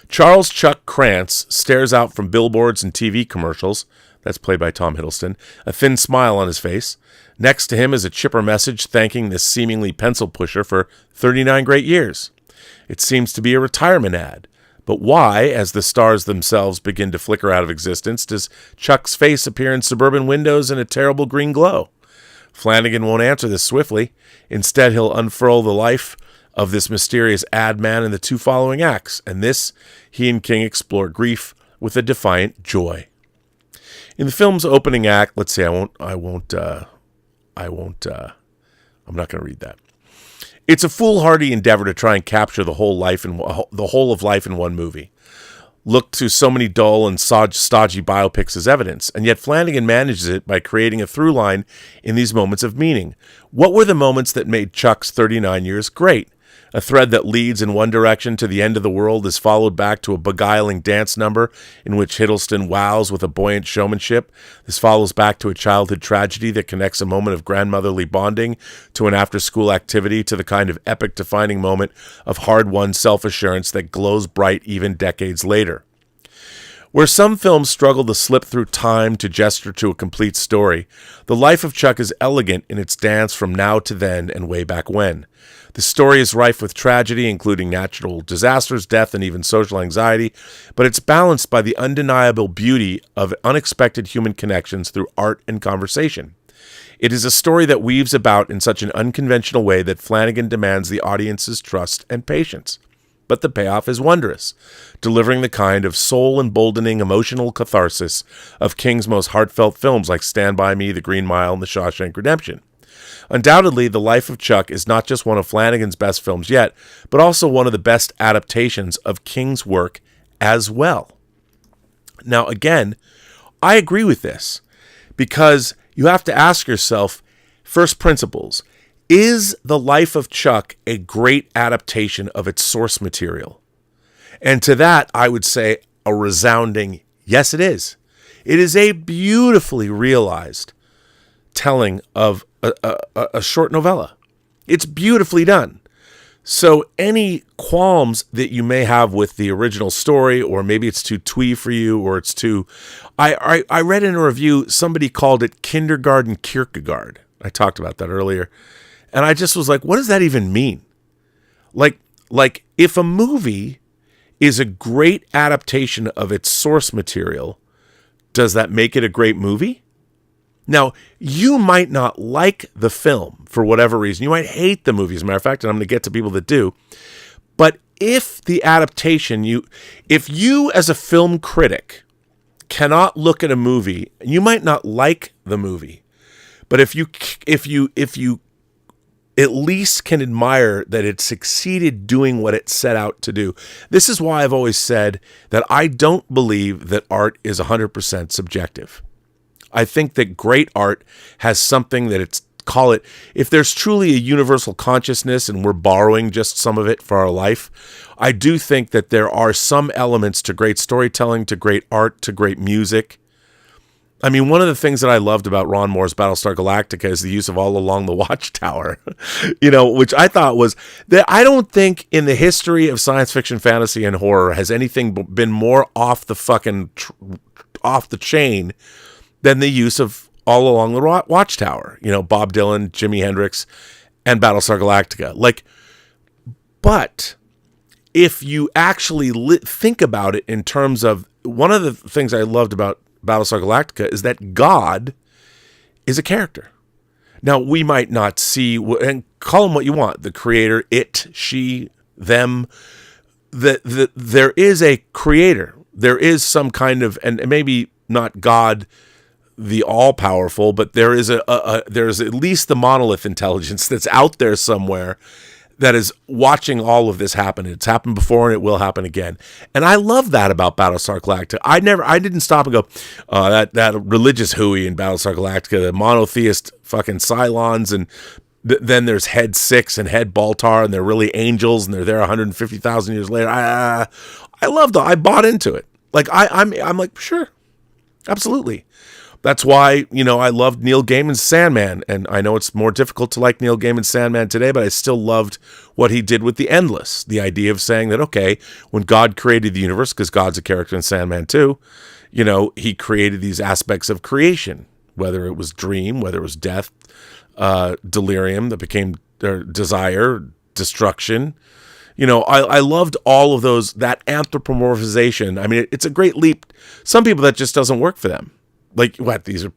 Charles Chuck Krantz stares out from billboards and TV commercials. That's played by Tom Hiddleston, a thin smile on his face. Next to him is a chipper message thanking this seemingly pencil pusher for 39 great years. It seems to be a retirement ad. But why, as the stars themselves begin to flicker out of existence, does Chuck's face appear in suburban windows in a terrible green glow? Flanagan won't answer this swiftly. Instead, he'll unfurl the life of this mysterious ad man in the two following acts. And this, he and King explore grief with a defiant joy. In the film's opening act, let's see, I'm not going to read that. It's a foolhardy endeavor to try and capture the whole of life in one movie. Look to so many dull and stodgy biopics as evidence, and yet Flanagan manages it by creating a through line in these moments of meaning. What were the moments that made Chuck's 39 years great? A thread that leads in one direction to the end of the world is followed back to a beguiling dance number in which Hiddleston wows with a buoyant showmanship. This follows back to a childhood tragedy that connects a moment of grandmotherly bonding to an after-school activity to the kind of epic-defining moment of hard-won self-assurance that glows bright even decades later. Where some films struggle to slip through time to gesture to a complete story, The Life of Chuck is elegant in its dance from now to then and way back when. The story is rife with tragedy, including natural disasters, death, and even social anxiety, but it's balanced by the undeniable beauty of unexpected human connections through art and conversation. It is a story that weaves about in such an unconventional way that Flanagan demands the audience's trust and patience. But the payoff is wondrous, delivering the kind of soul-emboldening emotional catharsis of King's most heartfelt films like Stand By Me, The Green Mile, and The Shawshank Redemption. Undoubtedly, The Life of Chuck is not just one of Flanagan's best films yet, but also one of the best adaptations of King's work as well. Now, again, I agree with this, because you have to ask yourself, first principles, is The Life of Chuck a great adaptation of its source material? And to that, I would say a resounding yes, it is. It is a beautifully realized telling of a short novella. It's beautifully done. So any qualms that you may have with the original story, or maybe it's too twee for you, or it's too... I read in a review, somebody called it Kindergarten Kierkegaard. I talked about that earlier. And I just was like, what does that even mean? Like if a movie is a great adaptation of its source material, does that make it a great movie? Now, you might not like the film for whatever reason. You might hate the movie, as a matter of fact, and I'm going to get to people that do. But if the adaptation, if you as a film critic cannot look at a movie, you might not like the movie. But if you at least can admire that it succeeded doing what it set out to do. This is why I've always said that I don't believe that art is 100% subjective. I think that great art has something that if there's truly a universal consciousness and we're borrowing just some of it for our life, I do think that there are some elements to great storytelling, to great art, to great music. I mean, one of the things that I loved about Ron Moore's Battlestar Galactica is the use of All Along the Watchtower, which I thought was that I don't think in the history of science fiction, fantasy, and horror has anything been more off the chain than the use of All Along the Watchtower. Bob Dylan, Jimi Hendrix, and Battlestar Galactica. But if you actually think about it in terms of one of the things I loved about Battlestar Galactica is that God is a character. Now, we might not see, and call him what you want, the creator, it, she, them. There is a creator. There is some kind of, and maybe not God, the all-powerful, but there is there's at least the monolith intelligence that's out there somewhere that is watching all of this happen. It's happened before and it will happen again. And I love that about Battlestar Galactica. I didn't stop and go, that religious hooey in Battlestar Galactica, the monotheist fucking Cylons, and then there's Head 6 and Head Baltar, and they're really angels, and they're there 150,000 years later. I loved it. I bought into it. Like, I'm like, sure, absolutely. That's why, I loved Neil Gaiman's Sandman, and I know it's more difficult to like Neil Gaiman's Sandman today, but I still loved what he did with The Endless. The idea of saying that, okay, when God created the universe, because God's a character in Sandman too, he created these aspects of creation, whether it was dream, whether it was death, delirium that became desire, destruction. I loved all of those, that anthropomorphization. I mean, it's a great leap. Some people, that just doesn't work for them. Like, what? These are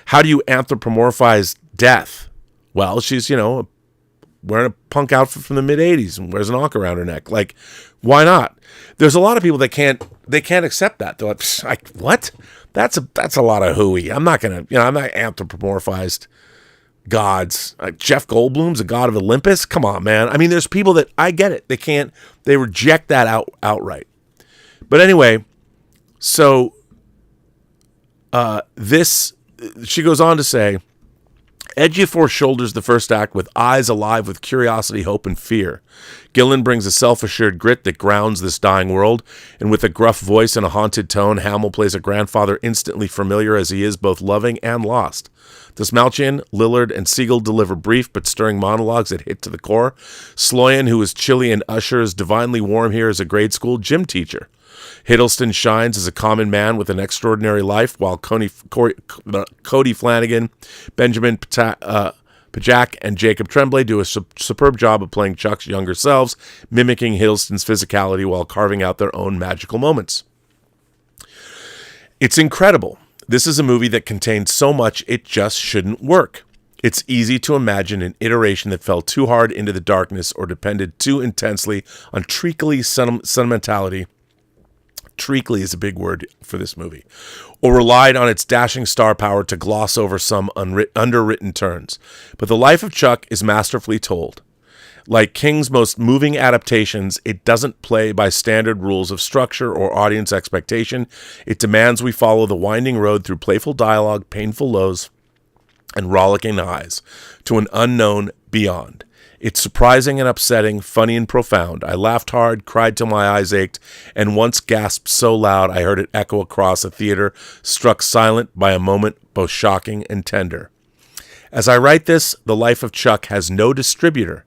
how do you anthropomorphize death? Well, she's, wearing a punk outfit from the mid-'80s and wears an ankh around her neck. Like, why not? There's a lot of people that can't accept that. They're like, what? That's a lot of hooey. I'm not going to, I'm not anthropomorphized gods. Like Jeff Goldblum's a god of Olympus. Come on, man. I mean, there's people that, I get it. They reject that outright. But anyway, so she goes on to say, Ejiofor shoulders the first act with eyes alive with curiosity, hope, and fear. Gillen brings a self-assured grit that grounds this dying world, and with a gruff voice and a haunted tone, Hamill plays a grandfather instantly familiar as he is both loving and lost. Desmalchian, Lillard, and Siegel deliver brief but stirring monologues that hit to the core. Sloyan, who is chilly and Usher, is divinely warm here as a grade school gym teacher. Hiddleston shines as a common man with an extraordinary life, while Cody Flanagan, Benjamin Pajak, and Jacob Tremblay do a superb job of playing Chuck's younger selves, mimicking Hiddleston's physicality while carving out their own magical moments. It's incredible. This is a movie that contains so much it just shouldn't work. It's easy to imagine an iteration that fell too hard into the darkness or depended too intensely on treacly sentimentality. Treacly is a big word for this movie, or relied on its dashing star power to gloss over some underwritten turns. But the life of Chuck is masterfully told. Like King's most moving adaptations, it doesn't play by standard rules of structure or audience expectation. It demands we follow the winding road through playful dialogue, painful lows, and rollicking highs to an unknown beyond. It's surprising and upsetting, funny and profound. I laughed hard, cried till my eyes ached, and once gasped so loud I heard it echo across a theater, struck silent by a moment both shocking and tender. As I write this, The Life of Chuck has no distributor,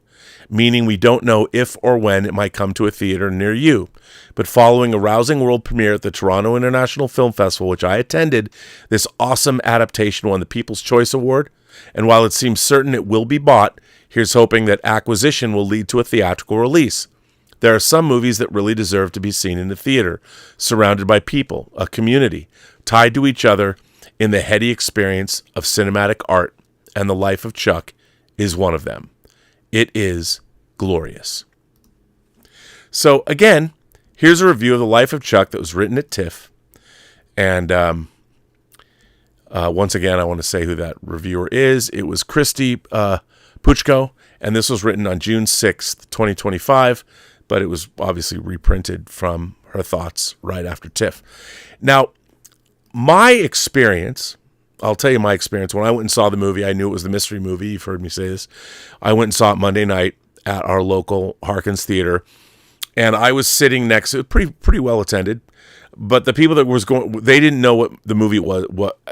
meaning we don't know if or when it might come to a theater near you. But following a rousing world premiere at the Toronto International Film Festival, which I attended, this awesome adaptation won the People's Choice Award, and while it seems certain it will be bought, here's hoping that acquisition will lead to a theatrical release. There are some movies that really deserve to be seen in the theater, surrounded by people, a community, tied to each other in the heady experience of cinematic art, and The Life of Chuck is one of them. It is glorious. So again, here's a review of The Life of Chuck that was written at TIFF. And once again, I want to say who that reviewer is. It was Christy Puchko, and this was written on June 6th, 2025, but it was obviously reprinted from her thoughts right after TIFF. Now, my experience, I'll tell you my experience. When I went and saw the movie, I knew it was the mystery movie. You've heard me say this. I went and saw it Monday night at our local Harkins Theater, and I was sitting next to it, pretty well attended. But the people that was going, they didn't know what the movie was.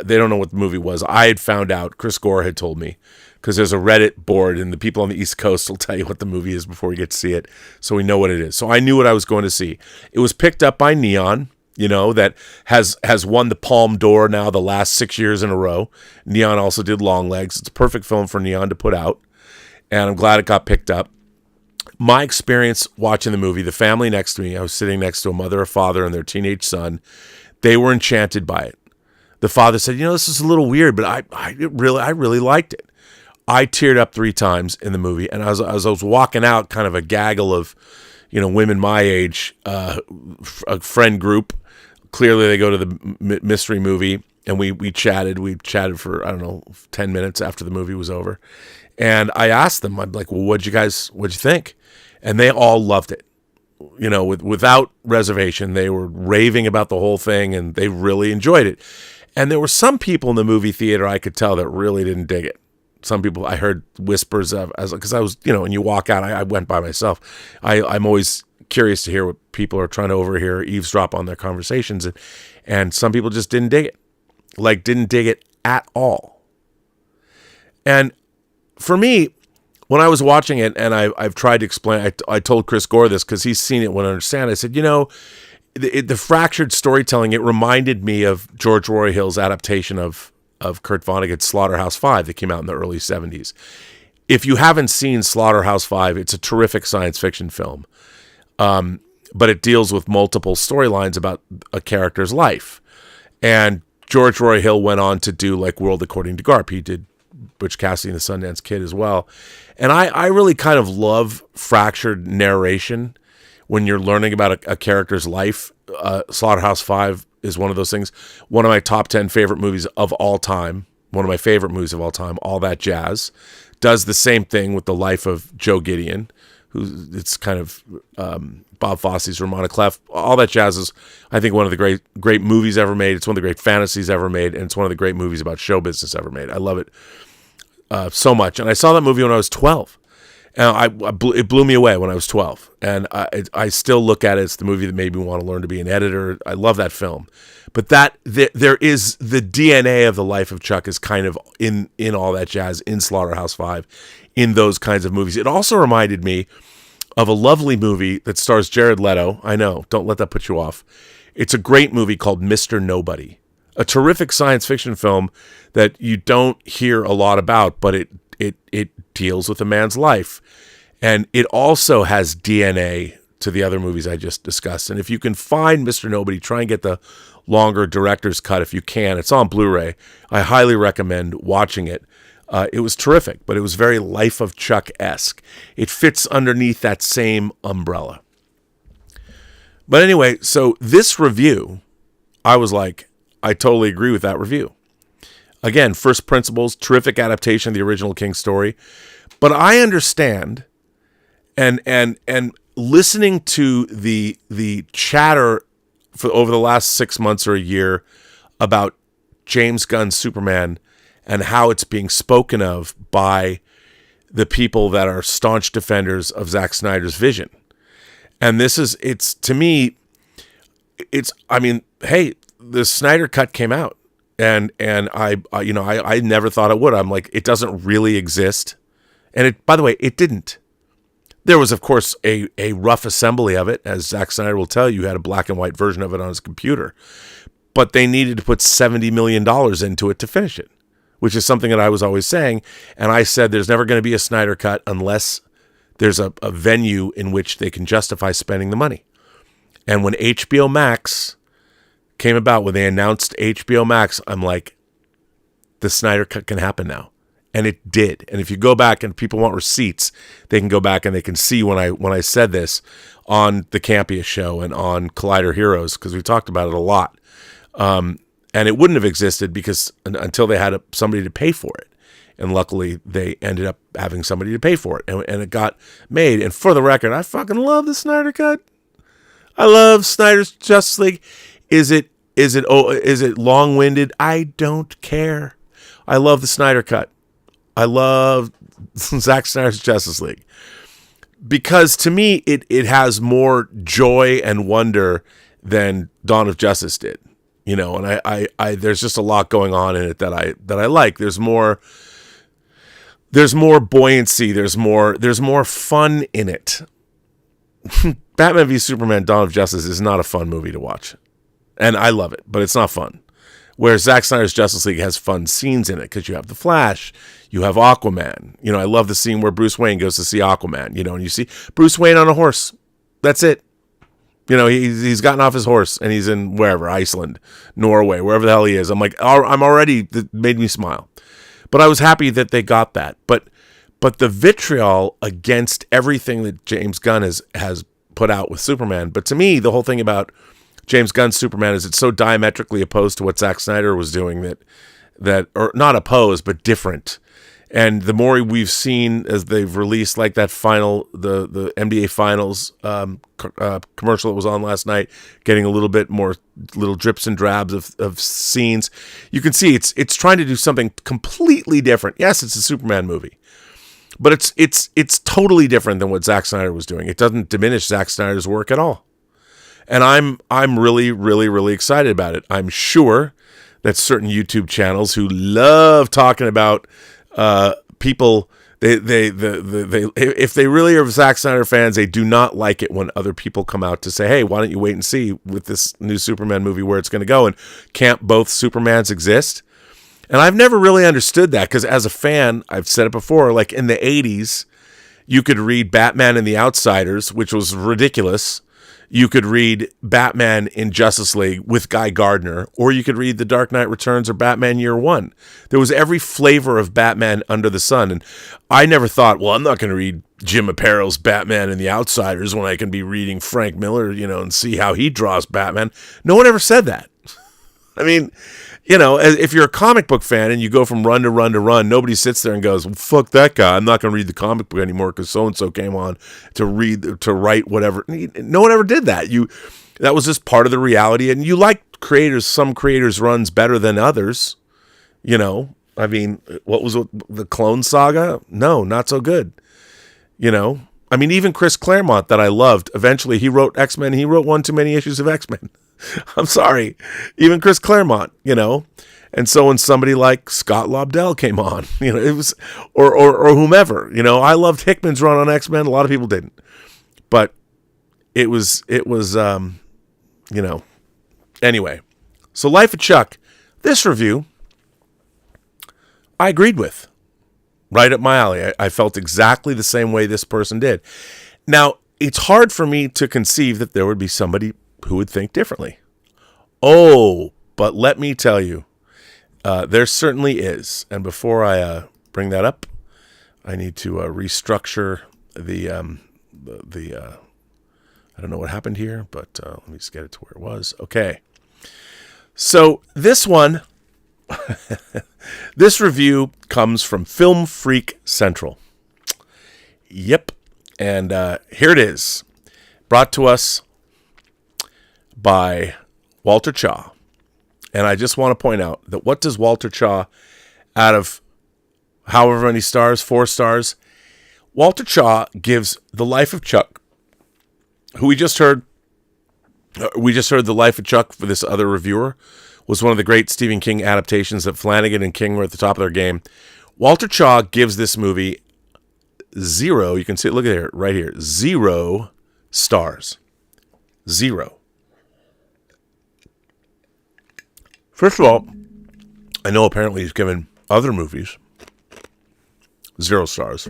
They don't know what the movie was. I had found out. Chris Gore had told me, because there's a Reddit board, and the people on the East Coast will tell you what the movie is before we get to see it, so we know what it is. So I knew what I was going to see. It was picked up by Neon, that has won the Palme d'Or now the last 6 years in a row. Neon also did Longlegs. It's a perfect film for Neon to put out, and I'm glad it got picked up. My experience watching the movie, the family next to me, I was sitting next to a mother, a father, and their teenage son. They were enchanted by it. The father said, this is a little weird, but I really liked it. I teared up 3 times in the movie, and as I was walking out, kind of a gaggle of, women my age, a friend group. Clearly, they go to the mystery movie, and we chatted. We chatted for 10 minutes after the movie was over, and I asked them, I'm like, well, what'd you think? And they all loved it. Without reservation, they were raving about the whole thing, and they really enjoyed it. And there were some people in the movie theater I could tell that really didn't dig it. Some people, I heard whispers of, because I was, when you walk out, I went by myself. I'm always curious to hear what people are trying to overhear, eavesdrop on their conversations. And some people just didn't dig it. Didn't dig it at all. And for me, when I was watching it, and I've tried to explain, I told Chris Gore this because he's seen it, wouldn't understand. I said, the fractured storytelling, it reminded me of George Roy Hill's adaptation of Kurt Vonnegut's Slaughterhouse-5 that came out in the early 70s. If you haven't seen Slaughterhouse-5, it's a terrific science fiction film. But it deals with multiple storylines about a character's life. And George Roy Hill went on to do World According to Garp. He did Butch Cassidy and the Sundance Kid as well. And I really kind of love fractured narration when you're learning about a character's life. Slaughterhouse-5 is one of those things. One of my top 10 favorite movies of all time. One of my favorite movies of all time, All That Jazz, does the same thing with the life of Joe Gideon, it's kind of Bob Fosse's Ramona Clef. All That Jazz is, I think, one of the great movies ever made. It's one of the great fantasies ever made, and it's one of the great movies about show business ever made. I love it so much. And I saw that movie when I was 12. And it blew me away when I was 12. And I still look at it. It's the movie that made me want to learn to be an editor. I love that film. But there is the DNA of the life of Chuck is kind of in All That Jazz, in Slaughterhouse-5, in those kinds of movies. It also reminded me of a lovely movie that stars Jared Leto. I know, don't let that put you off. It's a great movie called Mr. Nobody, a terrific science fiction film that you don't hear a lot about, but it deals with a man's life. And it also has DNA to the other movies I just discussed. And if you can find Mr. Nobody, try and get the longer director's cut if you can. It's on Blu-ray. I highly recommend watching it. It was terrific, but it was very Life of Chuck-esque. It fits underneath that same umbrella. But anyway, so this review, I was like, I totally agree with that review. Again, first principles, terrific adaptation of the original King story. But I understand, and listening to the chatter for over the last 6 months or a year about James Gunn's Superman and how it's being spoken of by the people that are staunch defenders of Zack Snyder's vision. And to me, hey, the Snyder Cut came out. And I never thought it would. I'm like, it doesn't really exist. And by the way, it didn't. There was, of course, a rough assembly of it, as Zack Snyder will tell you, had a black and white version of it on his computer. But they needed to put $70 million into it to finish it, which is something that I was always saying. And I said, there's never going to be a Snyder Cut unless there's a venue in which they can justify spending the money. And when HBO Max came about, when they announced HBO Max, I'm like, the Snyder Cut can happen now. And it did. And if you go back and people want receipts, they can go back and they can see when I said this on the Campia show and on Collider Heroes, because we talked about it a lot. And it wouldn't have existed because until they had somebody to pay for it. And luckily, they ended up having somebody to pay for it. And it got made. And for the record, I fucking love the Snyder Cut. I love Snyder's Justice League. Is it long-winded? I don't care. I love the Snyder Cut. I love Zack Snyder's Justice League. Because to me, it has more joy and wonder than Dawn of Justice did. And I there's just a lot going on in it that I like. There's more buoyancy, there's more fun in it. Batman v Superman Dawn of Justice is not a fun movie to watch. And I love it, but it's not fun. Whereas Zack Snyder's Justice League has fun scenes in it because you have the Flash, you have Aquaman. I love the scene where Bruce Wayne goes to see Aquaman, and you see Bruce Wayne on a horse. That's it. You know, he's gotten off his horse and he's in wherever, Iceland, Norway, wherever the hell he is. I'm like, I'm already, that made me smile. But I was happy that they got that. But the vitriol against everything that James Gunn has put out with Superman. But to me, the whole thing about James Gunn's Superman is it's so diametrically opposed to what Zack Snyder was doing that or not opposed, but different. And the more we've seen as they've released like that final, the NBA Finals commercial that was on last night, getting a little bit more little drips and drabs of scenes, you can see it's trying to do something completely different. Yes, it's a Superman movie, but it's totally different than what Zack Snyder was doing. It doesn't diminish Zack Snyder's work at all, and I'm really, really, really excited about it. I'm sure that certain YouTube channels who love talking about people, they if they really are Zack Snyder fans, they do not like it when other people come out to say, hey, why don't you wait and see with this new Superman movie where it's going to go, and can't both Supermans exist? And I've never really understood that, because as a fan, I've said it before, like in the 80s, you could read Batman and the Outsiders, which was ridiculous. You could read Batman in Justice League with Guy Gardner, or you could read The Dark Knight Returns or Batman Year One. There was every flavor of Batman under the sun. And I never thought, well, I'm not going to read Jim Apparel's Batman and the Outsiders when I can be reading Frank Miller, and see how he draws Batman. No one ever said that. I mean, if you're a comic book fan and you go from run to run to run, nobody sits there and goes, well, fuck that guy, I'm not going to read the comic book anymore because so-and-so came on to write whatever. No one ever did that. That was just part of the reality. And you like creators, some creators' runs better than others. I mean, what was the Clone Saga? No, not so good. I mean, even Chris Claremont that I loved, eventually he wrote X-Men. He wrote one too many issues of X-Men. I'm sorry. Even Chris Claremont, And so when somebody like Scott Lobdell came on, it was, or whomever, I loved Hickman's run on X-Men. A lot of people didn't. But it was, anyway. So Life of Chuck, this review, I agreed with. Right up my alley. I felt exactly the same way this person did. Now, it's hard for me to conceive that there would be somebody who would think differently. Oh, but let me tell you, there certainly is. And before I bring that up, I need to restructure the I don't know what happened here, but let me just get it to where it was. Okay. So this one, this review comes from Film Freak Central. Yep. And here it is. Brought to us by Walter Chaw. And I just want to point out that what does Walter Chaw, out of however many stars, 4 stars, Walter Chaw gives The Life of Chuck, who we just heard The Life of Chuck for this other reviewer, was one of the great Stephen King adaptations that Flanagan and King were at the top of their game. Walter Chaw gives this movie 0, you can see it, look at it right here, 0 stars. 0. First of all, I know apparently he's given other movies 0 stars.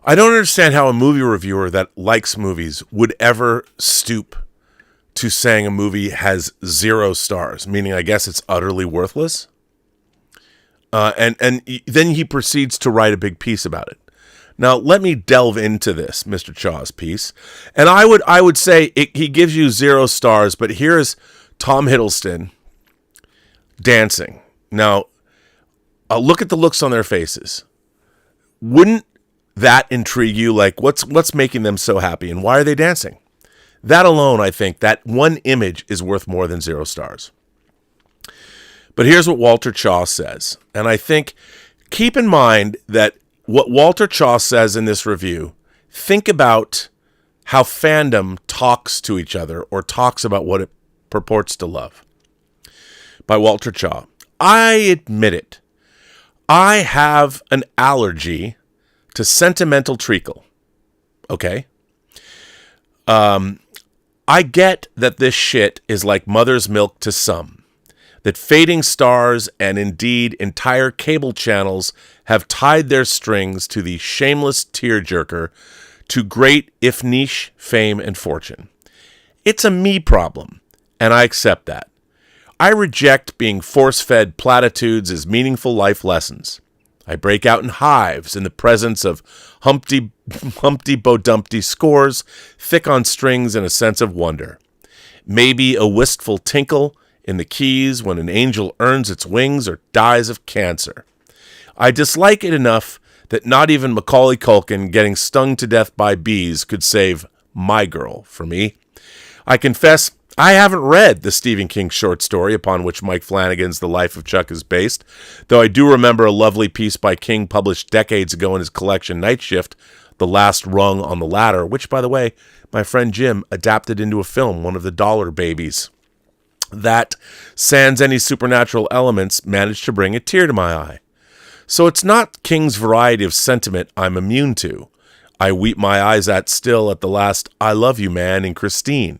I don't understand how a movie reviewer that likes movies would ever stoop to saying a movie has 0 stars, meaning I guess it's utterly worthless. And then he proceeds to write a big piece about it. Now, let me delve into this, Mr. Chaw's piece. And I would say he gives you 0 stars, but here's Tom Hiddleston dancing. Now, look at the looks on their faces. Wouldn't that intrigue you? Like, what's making them so happy, and why are they dancing? That alone, I think, that one image is worth more than 0 stars. But here's what Walter Chaw says. And I think, keep in mind that what Walter Chaw says in this review, think about how fandom talks to each other or talks about what it purports to love. By Walter Chaw. I admit it. I have an allergy to sentimental treacle. Okay? I get that this shit is like mother's milk to some. That fading stars and indeed entire cable channels have tied their strings to the shameless tearjerker to great, if niche, fame and fortune. It's a me problem, and I accept that. I reject being force-fed platitudes as meaningful life lessons. I break out in hives in the presence of Humpty Bodumpty scores, thick on strings and a sense of wonder. Maybe a wistful tinkle in the keys when an angel earns its wings or dies of cancer. I dislike it enough that not even Macaulay Culkin getting stung to death by bees could save my girl for me. I confess I haven't read the Stephen King short story upon which Mike Flanagan's The Life of Chuck is based, though I do remember a lovely piece by King published decades ago in his collection Night Shift, The Last Rung on the Ladder, which, by the way, my friend Jim adapted into a film, one of the Dollar Babies. That, sans any supernatural elements, managed to bring a tear to my eye. So it's not King's variety of sentiment I'm immune to. I weep my eyes at still at the last I love you man in Christine.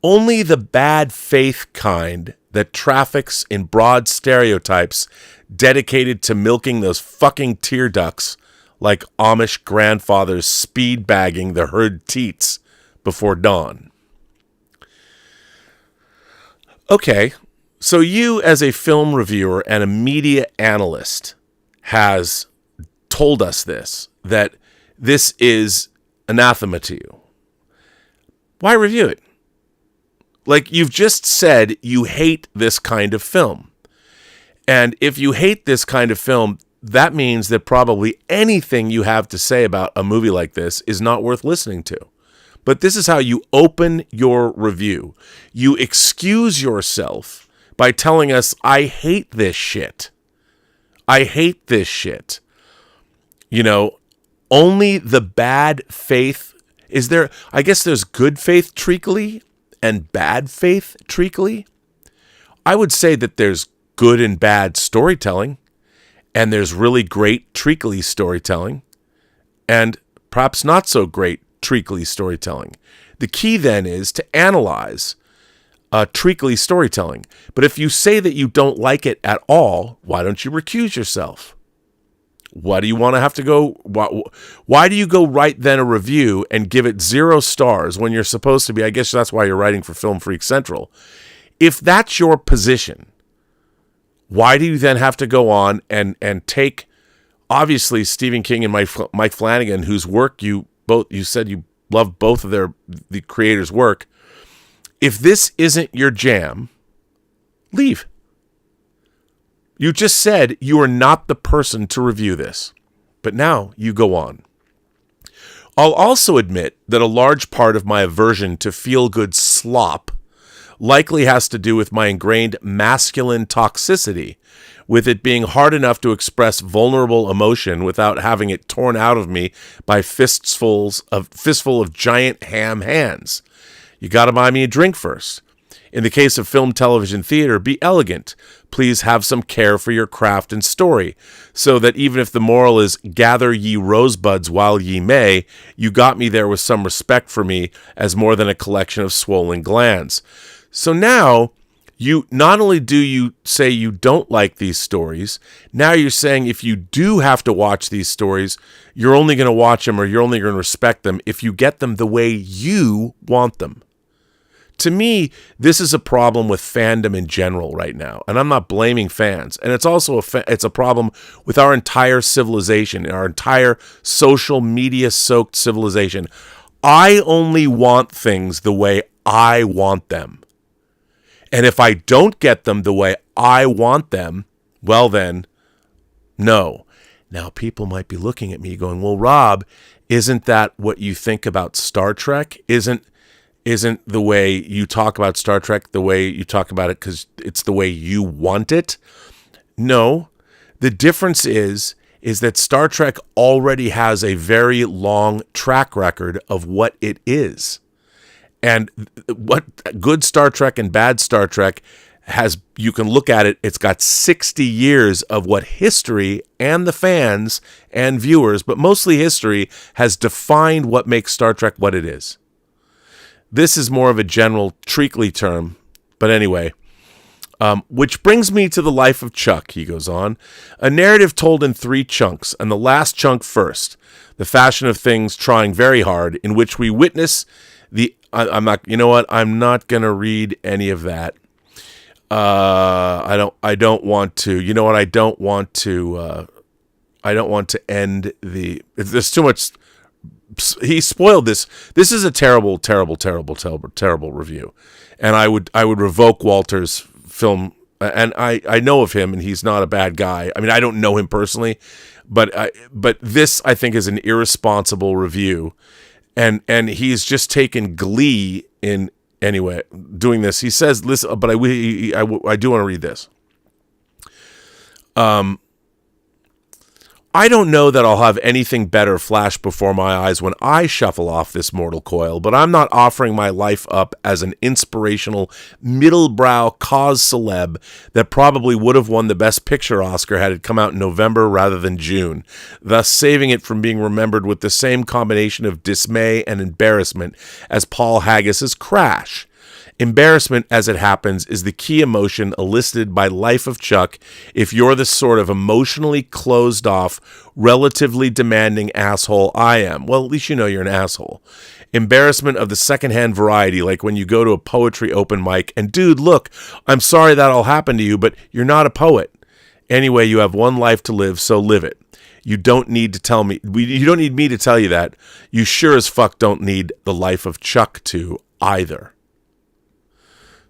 Only the bad faith kind that traffics in broad stereotypes dedicated to milking those fucking tear ducts like Amish grandfathers speed bagging the herd teats before dawn. Okay, so you as a film reviewer and a media analyst has told us this, that this is anathema to you. Why review it? Like, you've just said you hate this kind of film. And if you hate this kind of film, that means that probably anything you have to say about a movie like this is not worth listening to. But this is how you open your review. You excuse yourself by telling us, I hate this shit. I hate this shit. You know, only the bad faith. Is there, I guess there's good faith treacly and bad faith treacly. I would say that there's good and bad storytelling, and there's really great treacly storytelling, and perhaps not so great treacly storytelling. The key then is to analyze treacly storytelling. But if you say that you don't like it at all, why don't you recuse yourself? Why do you want to have to go? Why do you go write then a review and give it 0 stars when you're supposed to be? I guess that's why you're writing for Film Freak Central. If that's your position, why do you then have to go on and take, obviously, Stephen King and Mike Flanagan, whose work you said you love both of the creators' work. If this isn't your jam, leave. You just said you are not the person to review this, but now you go on. I'll also admit that a large part of my aversion to feel-good slop likely has to do with my ingrained masculine toxicity, with it being hard enough to express vulnerable emotion without having it torn out of me by fistful of giant ham hands. You got to buy me a drink first. In the case of film, television, theater, be elegant. Please have some care for your craft and story, so that even if the moral is gather ye rosebuds while ye may, you got me there with some respect for me as more than a collection of swollen glands. So now, you not only do you say you don't like these stories, now you're saying if you do have to watch these stories, you're only going to watch them or you're only going to respect them if you get them the way you want them. To me, this is a problem with fandom in general right now, and I'm not blaming fans. And it's also it's a problem with our entire civilization, our entire social media-soaked civilization. I only want things the way I want them. And if I don't get them the way I want them, well then, no. Now, people might be looking at me going, well, Rob, isn't that what you think about Star Trek? Isn't the way you talk about Star Trek the way you talk about it because it's the way you want it? No. The difference is that Star Trek already has a very long track record of what it is. And what good Star Trek and bad Star Trek has, you can look at it, it's got 60 years of what history and the fans and viewers, but mostly history, has defined what makes Star Trek what it is. This is more of a general treacly term, but anyway. Which brings me to The Life of Chuck, he goes on. A narrative told in 3 chunks, and the last chunk first. the fashion of things trying very hard, in which we witness the... I'm not going to read any of that. I don't want to. You know what? I don't want to end the... There's too much... He spoiled this. This is a terrible review. And I would revoke Walter's film. And I know of him, and he's not a bad guy. I mean, I don't know him personally, but this, I think, is an irresponsible review. And he's just taken glee in, anyway, doing this. He says, listen, but I do want to read this. I don't know that I'll have anything better flash before my eyes when I shuffle off this mortal coil, but I'm not offering my life up as an inspirational, middle-brow cause celeb that probably would have won the Best Picture Oscar had it come out in November rather than June, thus saving it from being remembered with the same combination of dismay and embarrassment as Paul Haggis's Crash. Embarrassment, as it happens, is the key emotion elicited by Life of Chuck if you're the sort of emotionally closed off, relatively demanding asshole I am. Well, at least you know you're an asshole. Embarrassment of the secondhand variety, like when you go to a poetry open mic and, dude, look, I'm sorry that'll happen to you, but you're not a poet. Anyway, you have one life to live, so live it. You don't need to tell me. You don't need me to tell you that. You sure as fuck don't need the Life of Chuck to either.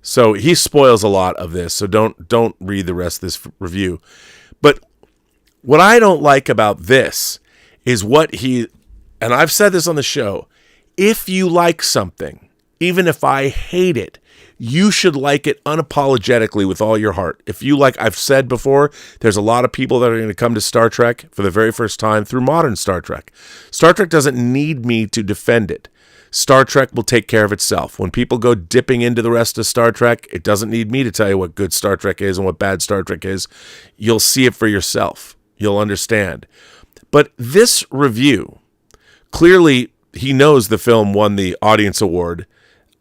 So he spoils a lot of this, so don't read the rest of this review. But what I don't like about this is what he, and I've said this on the show, if you like something, even if I hate it, you should like it unapologetically with all your heart. If you like, I've said before, there's a lot of people that are going to come to Star Trek for the very first time through modern Star Trek. Star Trek doesn't need me to defend it. Star Trek will take care of itself. When people go dipping into the rest of Star Trek, it doesn't need me to tell you what good Star Trek is and what bad Star Trek is. You'll see it for yourself. You'll understand. But this review, clearly he knows the film won the audience award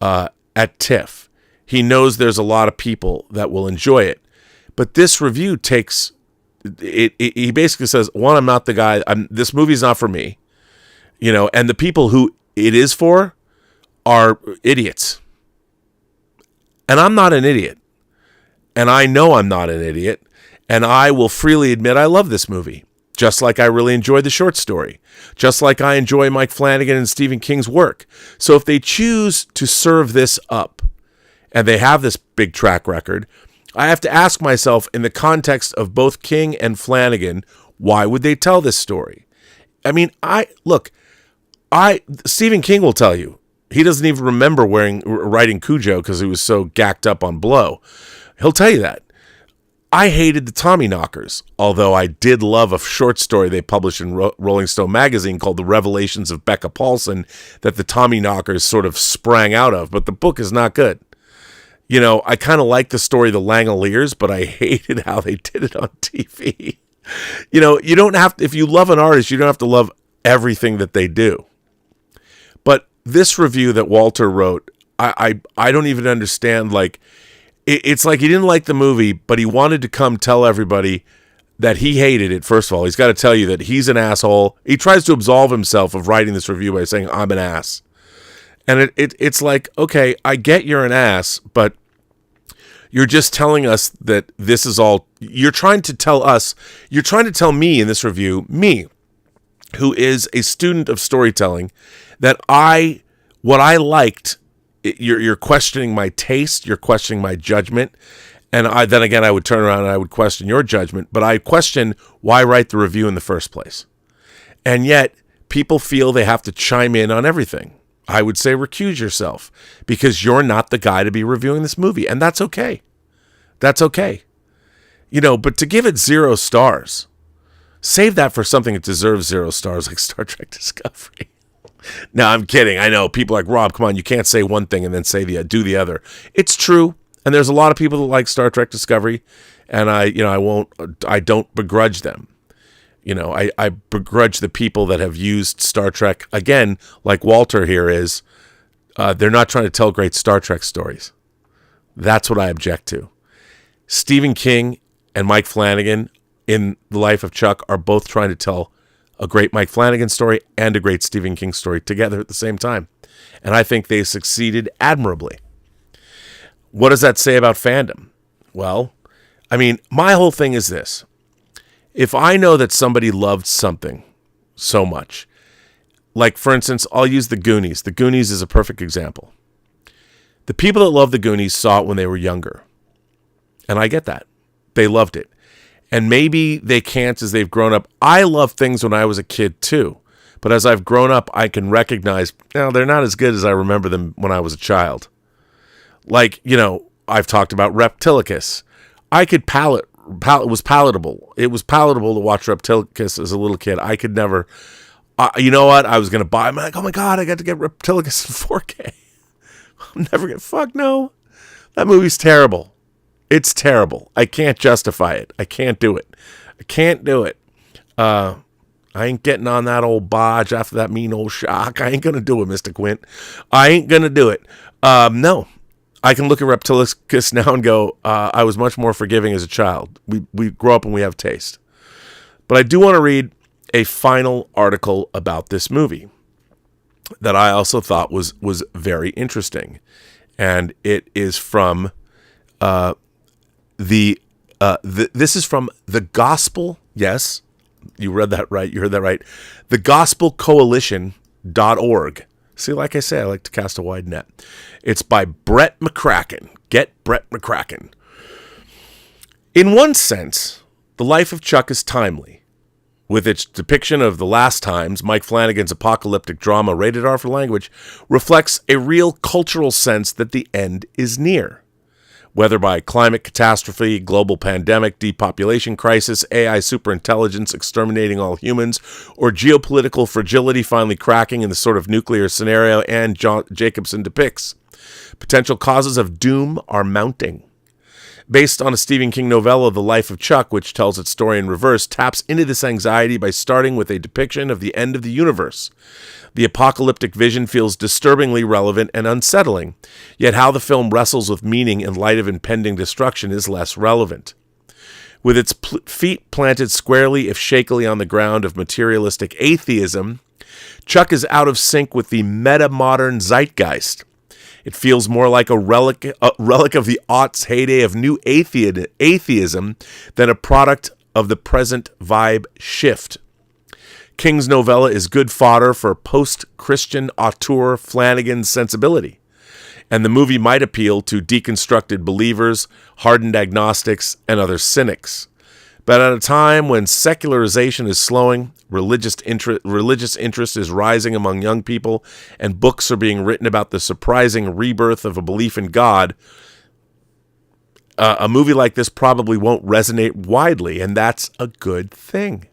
at TIFF. He knows there's a lot of people that will enjoy it. But this review takes... He basically says, one, I'm not the guy... this movie's not for me. You know, and the people who it is for are idiots. And I'm not an idiot. And I know I'm not an idiot. And I will freely admit I love this movie. Just like I really enjoyed the short story. Just like I enjoy Mike Flanagan and Stephen King's work. So if they choose to serve this up, and they have this big track record, I have to ask myself, in the context of both King and Flanagan, why would they tell this story? I mean, Stephen King will tell you, he doesn't even remember writing Cujo because he was so gacked up on blow. He'll tell you that. I hated the Tommyknockers, although I did love a short story they published in Rolling Stone magazine called The Revelations of Becca Paulson that the Tommyknockers sort of sprang out of, but the book is not good. You know, I kind of like the story The Langoliers, but I hated how they did it on TV. You know, you don't have to, if you love an artist, you don't have to love everything that they do. But this review that Walter wrote, I don't even understand. Like, it's like he didn't like the movie, but he wanted to come tell everybody that he hated it. First of all, he's got to tell you that he's an asshole. He tries to absolve himself of writing this review by saying, I'm an ass. And it's like, okay, I get you're an ass, but you're just telling us that this is all, you're trying to tell me in this review, me, who is a student of storytelling, that what I liked, you're questioning my taste, you're questioning my judgment, and then again I would turn around and I would question your judgment, but I question why write the review in the first place. And yet people feel they have to chime in on everything. I would say recuse yourself, because you're not the guy to be reviewing this movie, and that's okay. That's okay. You know, but to give it 0 stars, save that for something that deserves 0 stars, like Star Trek Discovery. No, I'm kidding. I know people are like, Rob, come on, you can't say one thing and then do the other. It's true, and there's a lot of people that like Star Trek Discovery, and I don't begrudge them. You know, I begrudge the people that have used Star Trek, again, like Walter here is, they're not trying to tell great Star Trek stories. That's what I object to. Stephen King and Mike Flanagan in The Life of Chuck are both trying to tell a great Mike Flanagan story and a great Stephen King story together at the same time. And I think they succeeded admirably. What does that say about fandom? Well, I mean, my whole thing is this. If I know that somebody loved something so much, like, for instance, I'll use The Goonies. The Goonies is a perfect example. The people that love The Goonies saw it when they were younger. And I get that. They loved it. And maybe they can't as they've grown up. I loved things when I was a kid too. But as I've grown up, I can recognize, they're not as good as I remember them when I was a child. Like, I've talked about Reptilicus. I could it was palatable. It was palatable to watch Reptilicus as a little kid. I could never, you know what? I was going to buy, I'm like, oh my God, I got to get Reptilicus in 4K. I'm never going to, fuck no. That movie's terrible. It's terrible. I can't justify it. I can't do it. I ain't getting on that old barge after that mean old shark. I ain't going to do it, Mr. Quint. I ain't going to do it. No. I can look at Reptilicus now and go, I was much more forgiving as a child. We grow up and we have taste. But I do want to read a final article about this movie that I also thought was very interesting. And it is from this is from the Gospel. Yes, you read that right. You heard that right. thegospelcoalition.org. See, like I say, I like to cast a wide net. It's by Brett McCracken. Get Brett McCracken. In one sense, the life of Chuck is timely. With its depiction of the last times, Mike Flanagan's apocalyptic drama, rated R for language, reflects a real cultural sense that the end is near. Whether by climate catastrophe, global pandemic, depopulation crisis, AI superintelligence exterminating all humans, or geopolitical fragility finally cracking in the sort of nuclear scenario Anne Jacobson depicts, potential causes of doom are mounting. Based on a Stephen King novella, The Life of Chuck, which tells its story in reverse, taps into this anxiety by starting with a depiction of the end of the universe. The apocalyptic vision feels disturbingly relevant and unsettling, yet how the film wrestles with meaning in light of impending destruction is less relevant. With its feet planted squarely, if shakily, on the ground of materialistic atheism, Chuck is out of sync with the meta-modern zeitgeist. It feels more like a relic of the aughts heyday of new atheism than a product of the present vibe shift. King's novella is good fodder for post-Christian auteur Flanagan's sensibility, and the movie might appeal to deconstructed believers, hardened agnostics, and other cynics. But at a time when secularization is slowing, religious interest is rising among young people, and books are being written about the surprising rebirth of a belief in God, a movie like this probably won't resonate widely, and that's a good thing.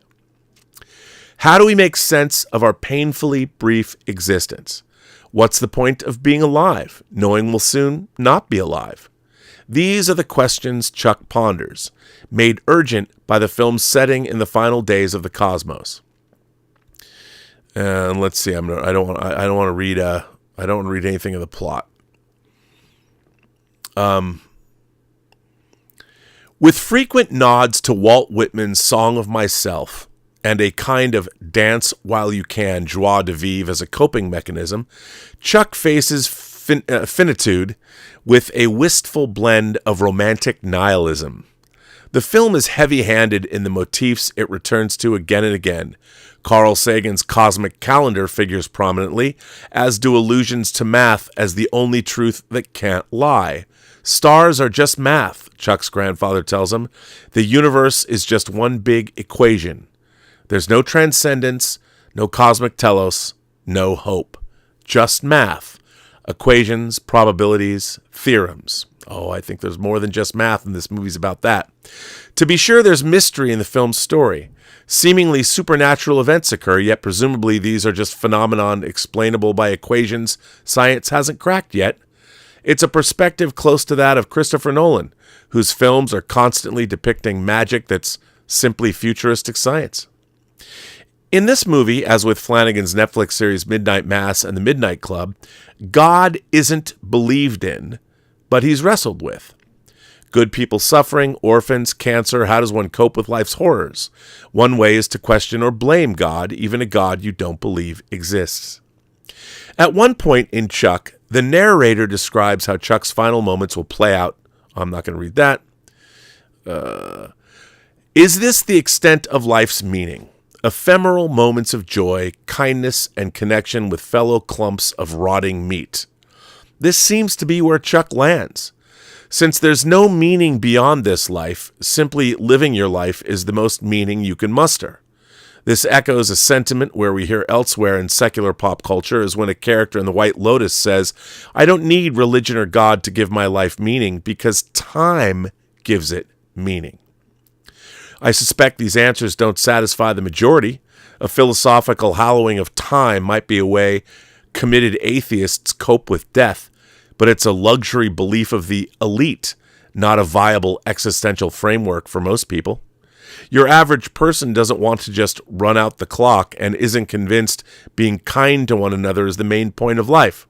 How do we make sense of our painfully brief existence? What's the point of being alive, knowing we'll soon not be alive? These are the questions Chuck ponders, made urgent by the film's setting in the final days of the cosmos. And let's see, I don't want to read anything of the plot. With frequent nods to Walt Whitman's Song of Myself and a kind of dance while you can joie de vivre as a coping mechanism, Chuck faces finitude with a wistful blend of romantic nihilism. The film is heavy-handed in the motifs it returns to again and again. Carl Sagan's cosmic calendar figures prominently, as do allusions to math as the only truth that can't lie. Stars are just math, Chuck's grandfather tells him. The universe is just one big equation. There's no transcendence, no cosmic telos, no hope. Just math. Equations, probabilities, theorems. Oh, I think there's more than just math, and this movie's about that. To be sure, there's mystery in the film's story. Seemingly supernatural events occur, yet presumably these are just phenomenon explainable by equations science hasn't cracked yet. It's a perspective close to that of Christopher Nolan, whose films are constantly depicting magic that's simply futuristic science. In this movie, as with Flanagan's Netflix series Midnight Mass and The Midnight Club, God isn't believed in, but he's wrestled with. Good people suffering, orphans, cancer. How does one cope with life's horrors? One way is to question or blame God, even a God you don't believe exists. At one point in Chuck, the narrator describes how Chuck's final moments will play out. I'm not going to read that. Is this the extent of life's meaning? Ephemeral moments of joy, kindness, and connection with fellow clumps of rotting meat. This seems to be where Chuck lands. Since there's no meaning beyond this life, simply living your life is the most meaning you can muster. This echoes a sentiment where we hear elsewhere in secular pop culture, as when a character in The White Lotus says, I don't need religion or God to give my life meaning because time gives it meaning. I suspect these answers don't satisfy the majority. A philosophical hallowing of time might be a way committed atheists cope with death, but it's a luxury belief of the elite, not a viable existential framework for most people. Your average person doesn't want to just run out the clock and isn't convinced being kind to one another is the main point of life.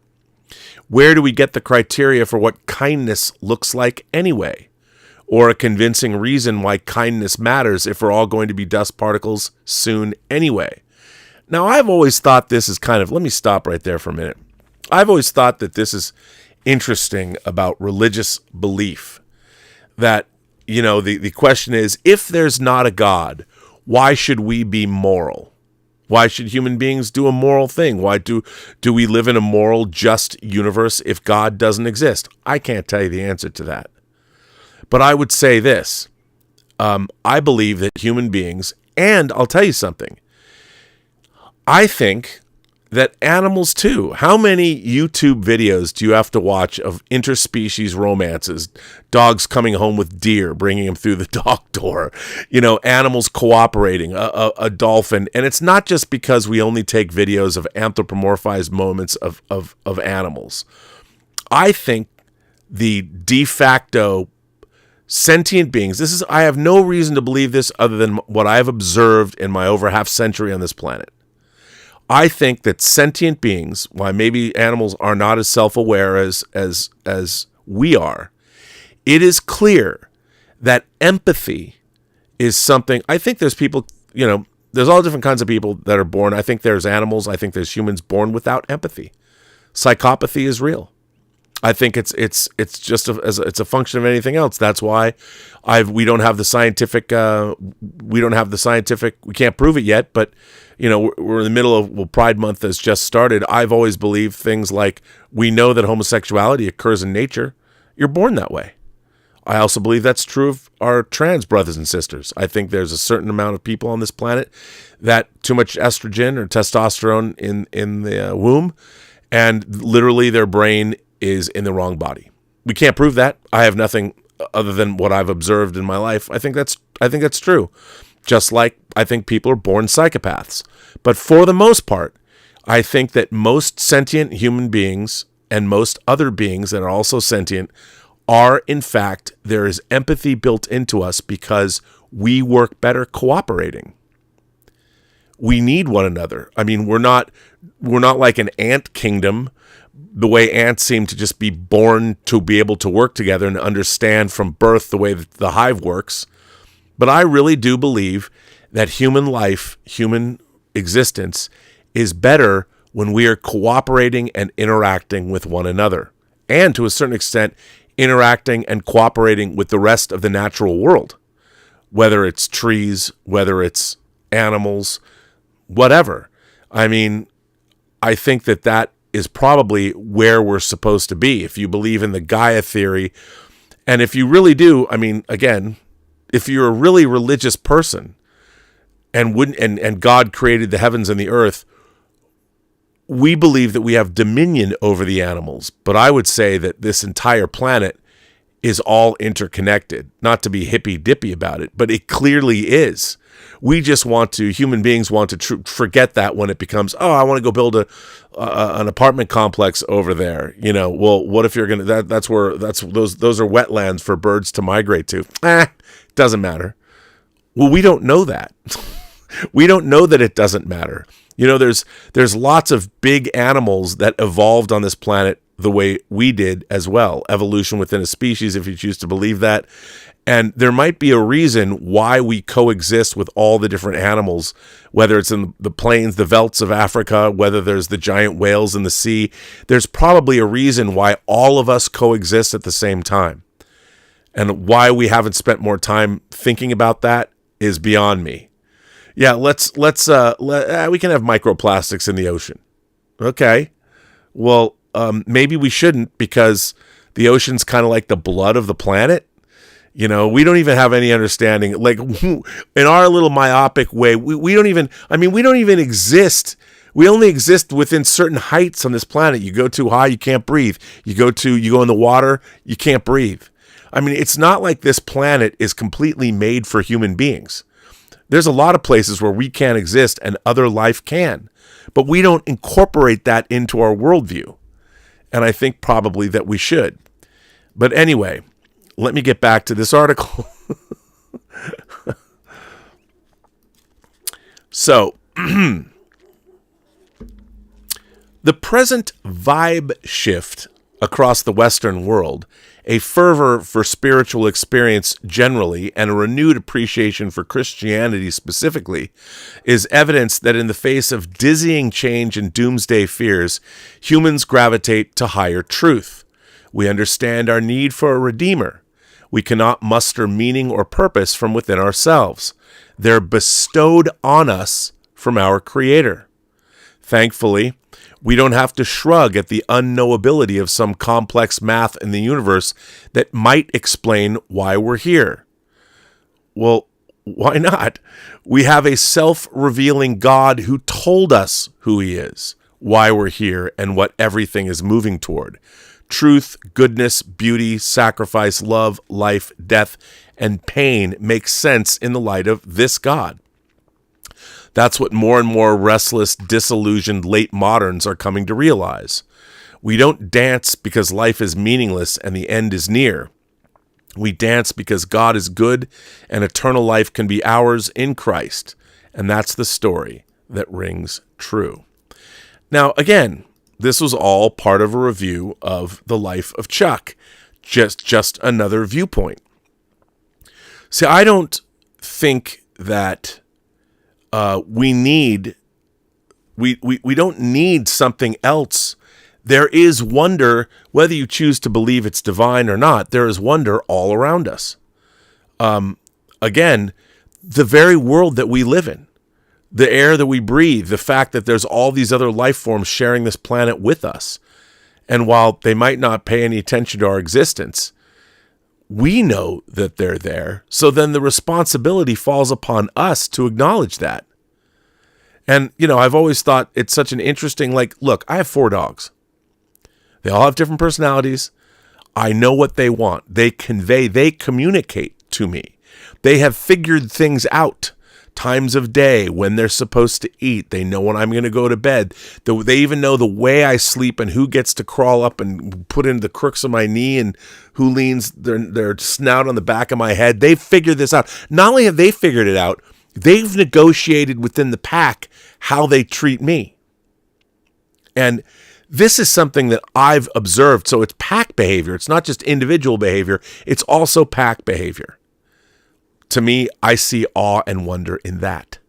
Where do we get the criteria for what kindness looks like anyway? Or a convincing reason why kindness matters if we're all going to be dust particles soon anyway? Now, I've always thought this is kind of, let me stop right there for a minute. I've always thought that this is interesting about religious belief. That, you know, the question is, if there's not a God, why should we be moral? Why should human beings do a moral thing? Why do we live in a moral, just universe if God doesn't exist? I can't tell you the answer to that. But I would say this. I believe that human beings, and I'll tell you something, I think that animals too. How many YouTube videos do you have to watch of interspecies romances? Dogs coming home with deer, bringing them through the dog door. You know, animals cooperating, a dolphin. And it's not just because we only take videos of anthropomorphized moments of animals. I think the de facto sentient beings, I have no reason to believe this other than what I've observed in my over half century on this planet. I think that sentient beings, while maybe animals are not as self-aware as we are, it is clear that empathy is something. I think there's people, you know, there's all different kinds of people that are born. I think there's animals. I think there's humans born without empathy. Psychopathy is real. I think it's just it's a function of anything else. That's why we don't have the scientific. We can't prove it yet, but you know we're in the middle of Pride Month has just started. I've always believed things like we know that homosexuality occurs in nature. You're born that way. I also believe that's true of our trans brothers and sisters. I think there's a certain amount of people on this planet that too much estrogen or testosterone in the womb, and literally their brain is in the wrong body. We can't prove that. I have nothing other than what I've observed in my life. I think that's true. Just like I think people are born psychopaths. But for the most part, I think that most sentient human beings and most other beings that are also sentient are, in fact, there is empathy built into us because we work better cooperating. We need one another. I mean, we're not like an ant kingdom, the way ants seem to just be born to be able to work together and understand from birth the way that the hive works. But I really do believe that human life, human existence, is better when we are cooperating and interacting with one another. And to a certain extent, interacting and cooperating with the rest of the natural world. Whether it's trees, whether it's animals, whatever. I mean, I think that is probably where we're supposed to be. If you believe in the Gaia theory, and if you really do, I mean, again, if you're a really religious person and God created the heavens and the earth, we believe that we have dominion over the animals. But I would say that this entire planet is all interconnected. Not to be hippy-dippy about it, but it clearly is. We just human beings want to forget that when it becomes, oh, I want to go build an apartment complex over there. You know, well, what if you're going to, those are wetlands for birds to migrate to. Doesn't matter. Well, we don't know that. We don't know that it doesn't matter. There's lots of big animals that evolved on this planet the way we did as well. Evolution within a species, if you choose to believe that. And there might be a reason why we coexist with all the different animals, whether it's in the plains, the velds of Africa, whether there's the giant whales in the sea. There's probably a reason why all of us coexist at the same time. And why we haven't spent more time thinking about that is beyond me. Yeah, we can have microplastics in the ocean. Okay. Well, maybe we shouldn't, because the ocean's kind of like the blood of the planet. We don't even have any understanding. Like, in our little myopic way, we don't even exist. We only exist within certain heights on this planet. You go too high, you can't breathe. You go in the water, you can't breathe. It's not like this planet is completely made for human beings. There's a lot of places where we can't exist and other life can, but we don't incorporate that into our worldview. And I think probably that we should. But anyway, let me get back to this article. So, the present vibe shift across the Western world, a fervor for spiritual experience generally, and a renewed appreciation for Christianity specifically, is evidence that in the face of dizzying change and doomsday fears, humans gravitate to higher truth. We understand our need for a redeemer. We cannot muster meaning or purpose from within ourselves. They're bestowed on us from our Creator. Thankfully, we don't have to shrug at the unknowability of some complex math in the universe that might explain why we're here. Well, why not? We have a self-revealing God who told us who He is, why we're here, and what everything is moving toward. Truth, goodness, beauty, sacrifice, love, life, death, and pain make sense in the light of this God. That's what more and more restless, disillusioned late moderns are coming to realize. We don't dance because life is meaningless and the end is near. We dance because God is good and eternal life can be ours in Christ. And that's the story that rings true. Now, again, this was all part of a review of the life of Chuck. Just another viewpoint. See, I don't think that we don't need something else. There is wonder, whether you choose to believe it's divine or not. There is wonder all around us. Again, the very world that we live in, the air that we breathe, the fact that there's all these other life forms sharing this planet with us. And while they might not pay any attention to our existence, we know that they're there. So then the responsibility falls upon us to acknowledge that. And, I've always thought it's such an interesting, look, I have 4 dogs. They all have different personalities. I know what they want. They communicate to me. They have figured things out. Times of day, when they're supposed to eat. They know when I'm going to go to bed. They even know the way I sleep and who gets to crawl up and put in the crooks of my knee and who leans their snout on the back of my head. They've figured this out. Not only have they figured it out, they've negotiated within the pack how they treat me. And this is something that I've observed. So it's pack behavior. It's not just individual behavior. It's also pack behavior. To me, I see awe and wonder in that.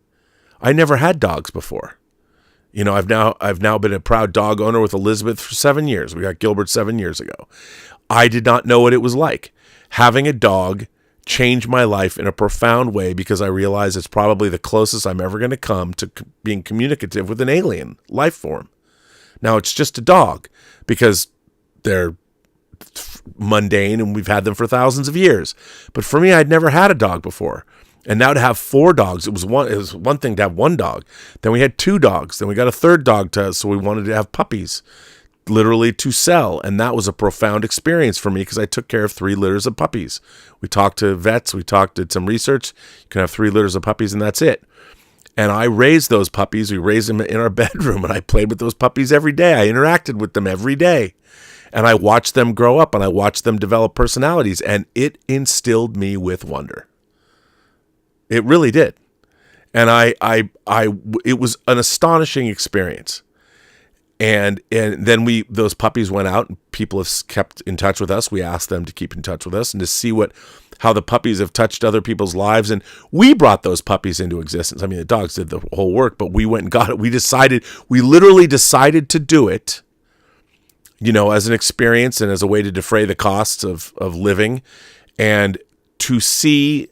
I never had dogs before. I've now been a proud dog owner with Elizabeth for 7 years. We got Gilbert 7 years ago. I did not know what it was like. Having a dog changed my life in a profound way because I realized it's probably the closest I'm ever going to come to being communicative with an alien life form. Now, it's just a dog because they're mundane and we've had them for thousands of years. But for me, I'd never had a dog before. And now to have 4 dogs, it was one thing to have 1 dog. Then we had 2 dogs. Then we got a 3rd dog so we wanted to have puppies, literally to sell. And that was a profound experience for me because I took care of 3 litters of puppies. We talked to vets. We did some research. You can have 3 litters of puppies and that's it. And I raised those puppies. We raised them in our bedroom and I played with those puppies every day. I interacted with them every day. And I watched them grow up and I watched them develop personalities. And it instilled me with wonder. It really did. And it was an astonishing experience. And then those puppies went out, and people have kept in touch with us. We asked them to keep in touch with us and to see how the puppies have touched other people's lives. And we brought those puppies into existence. I mean, the dogs did the whole work, but we went and got it. We literally decided to do it, as an experience and as a way to defray the costs of living, and to see,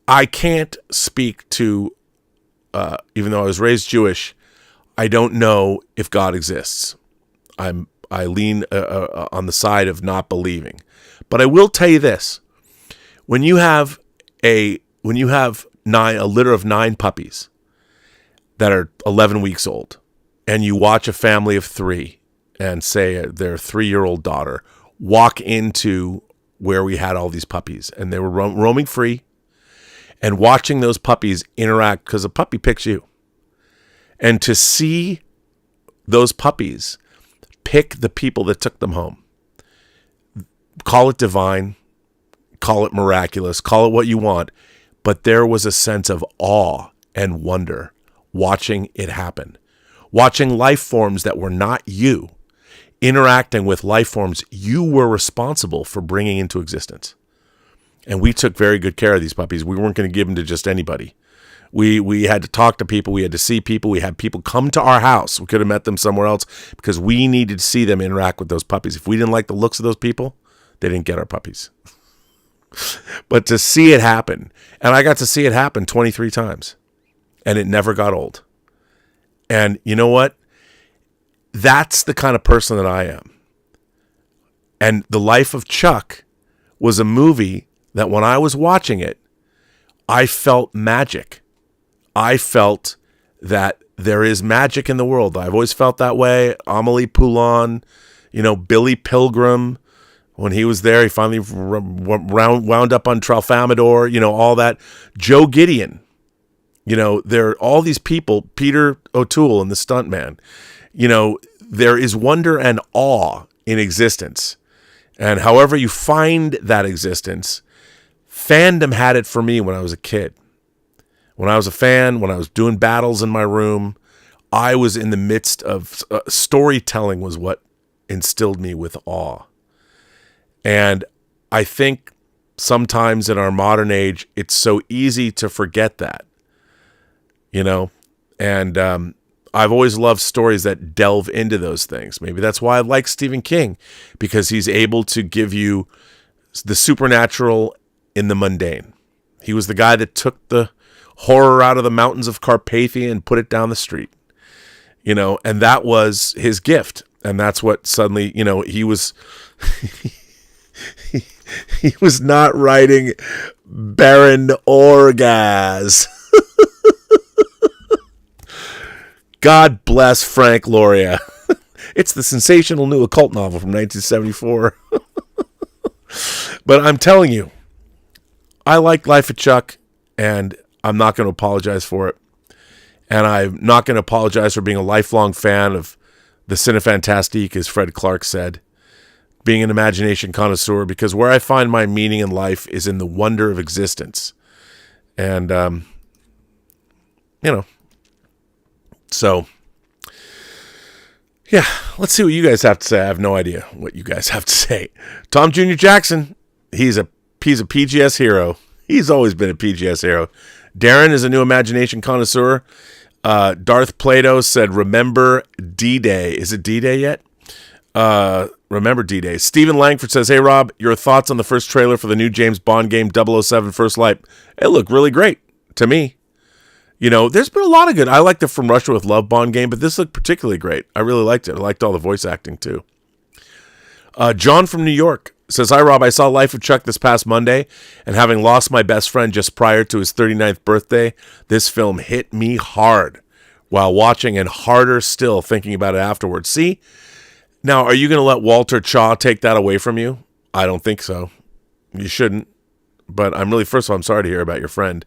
I can't speak to, even though I was raised Jewish, I don't know if God exists. I lean on the side of not believing. But I will tell you this: when you have a litter of 9 puppies that are 11 weeks old, and you watch a family of 3 and say their 3-year-old daughter walk into where we had all these puppies, and they were roaming free, and watching those puppies interact, because a puppy picks you, and to see those puppies pick the people that took them home. Call it divine, call it miraculous, call it what you want, but there was a sense of awe and wonder watching it happen. Watching life forms that were not you interacting with life forms you were responsible for bringing into existence. And we took very good care of these puppies. We weren't going to give them to just anybody. We had to talk to people. We had to see people. We had people come to our house. We could have met them somewhere else because we needed to see them interact with those puppies. If we didn't like the looks of those people, they didn't get our puppies. But to see it happen, and I got to see it happen 23 times, and it never got old. And you know what? That's the kind of person that I am. And The Life of Chuck was a movie that when I was watching it, I felt magic. I felt that there is magic in the world. I've always felt that way. Amélie Poulain, Billy Pilgrim, when he was there, he finally wound up on Tralfamadore, all that. Joe Gideon, there are all these people, Peter O'Toole and the stuntman. There is wonder and awe in existence. And however you find that existence, fandom had it for me when I was a kid. When I was a fan, when I was doing battles in my room, I was in the midst of storytelling was what instilled me with awe. And I think sometimes in our modern age, it's so easy to forget that, and I've always loved stories that delve into those things. Maybe that's why I like Stephen King, because he's able to give you the supernatural in the mundane. He was the guy that took the horror out of the mountains of Carpathia and put it down the street, and that was his gift. And that's what suddenly, he was, he was not writing Baron Orgaz. God bless Frank Loria. It's the sensational new occult novel from 1974. But I'm telling you, I like Life of Chuck, and I'm not going to apologize for it. And I'm not going to apologize for being a lifelong fan of the Cinefantastique, as Fred Clark said, being an imagination connoisseur, because where I find my meaning in life is in the wonder of existence. And, so, yeah, let's see what you guys have to say. I have no idea what you guys have to say. Tom Jr. Jackson, he's a PGS hero. He's always been a PGS hero. Darren is a new imagination connoisseur. Darth Plato said, remember D-Day. Is it D-Day yet? Remember D-Day. Stephen Langford says, hey, Rob, your thoughts on the first trailer for the new James Bond game 007 First Light? It looked really great to me. There's been a lot of good. I liked the From Russia with Love Bond game, but this looked particularly great. I really liked it. I liked all the voice acting, too. John from New York says, hi, Rob. I saw Life of Chuck this past Monday, and having lost my best friend just prior to his 39th birthday, this film hit me hard while watching, and harder still thinking about it afterwards. See? Now, are you going to let Walter Chaw take that away from you? I don't think so. You shouldn't. But first of all, I'm sorry to hear about your friend.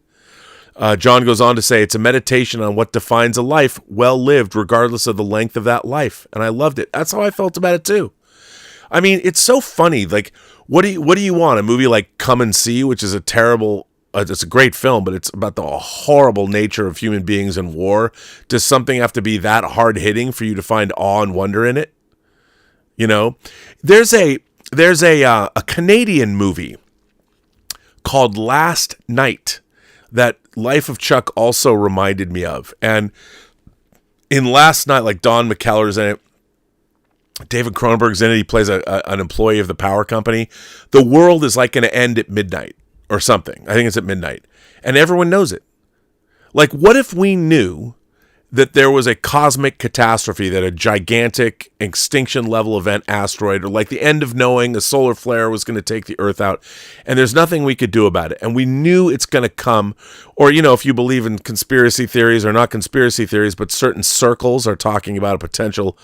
John goes on to say, it's a meditation on what defines a life well lived, regardless of the length of that life. And I loved it. That's how I felt about it, too. I mean, it's so funny. Like, what do you want? A movie like Come and See, which is a terrible it's a great film, but it's about the horrible nature of human beings in war. Does something have to be that hard hitting for you to find awe and wonder in it? You know, there's a Canadian movie called Last Night that Life of Chuck also reminded me of. And in Last Night, like Don McKellar's in it, David Cronenberg's in it. He plays an employee of the power company. The world is like going to end at midnight or something. I think it's at midnight. And everyone knows it. Like, what if we knew that there was a cosmic catastrophe, that a gigantic extinction level event asteroid, or like the end of knowing, a solar flare was going to take the Earth out, and there's nothing we could do about it. And we knew it's going to come, or, you know, if you believe in conspiracy theories, or not conspiracy theories, but certain circles are talking about a potential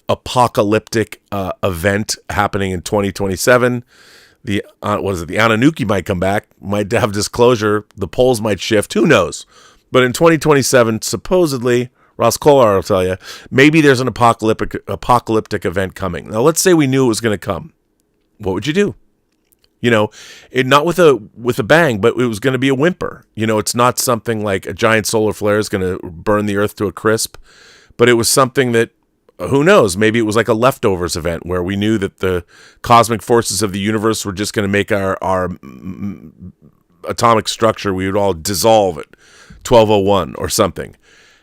apocalyptic event happening in 2027. The Anunnaki might come back, might have disclosure, the poles might shift, who knows? But in 2027, supposedly, Ross Kolar will tell you, maybe there's an apocalyptic event coming. Now, let's say we knew it was going to come. What would you do? You know, not with a bang, but it was going to be a whimper. You know, it's not something like a giant solar flare is going to burn the Earth to a crisp, but it was something that, who knows, maybe it was like a leftovers event where we knew that the cosmic forces of the universe were just going to make our atomic structure, we would all dissolve at 12:01 or something.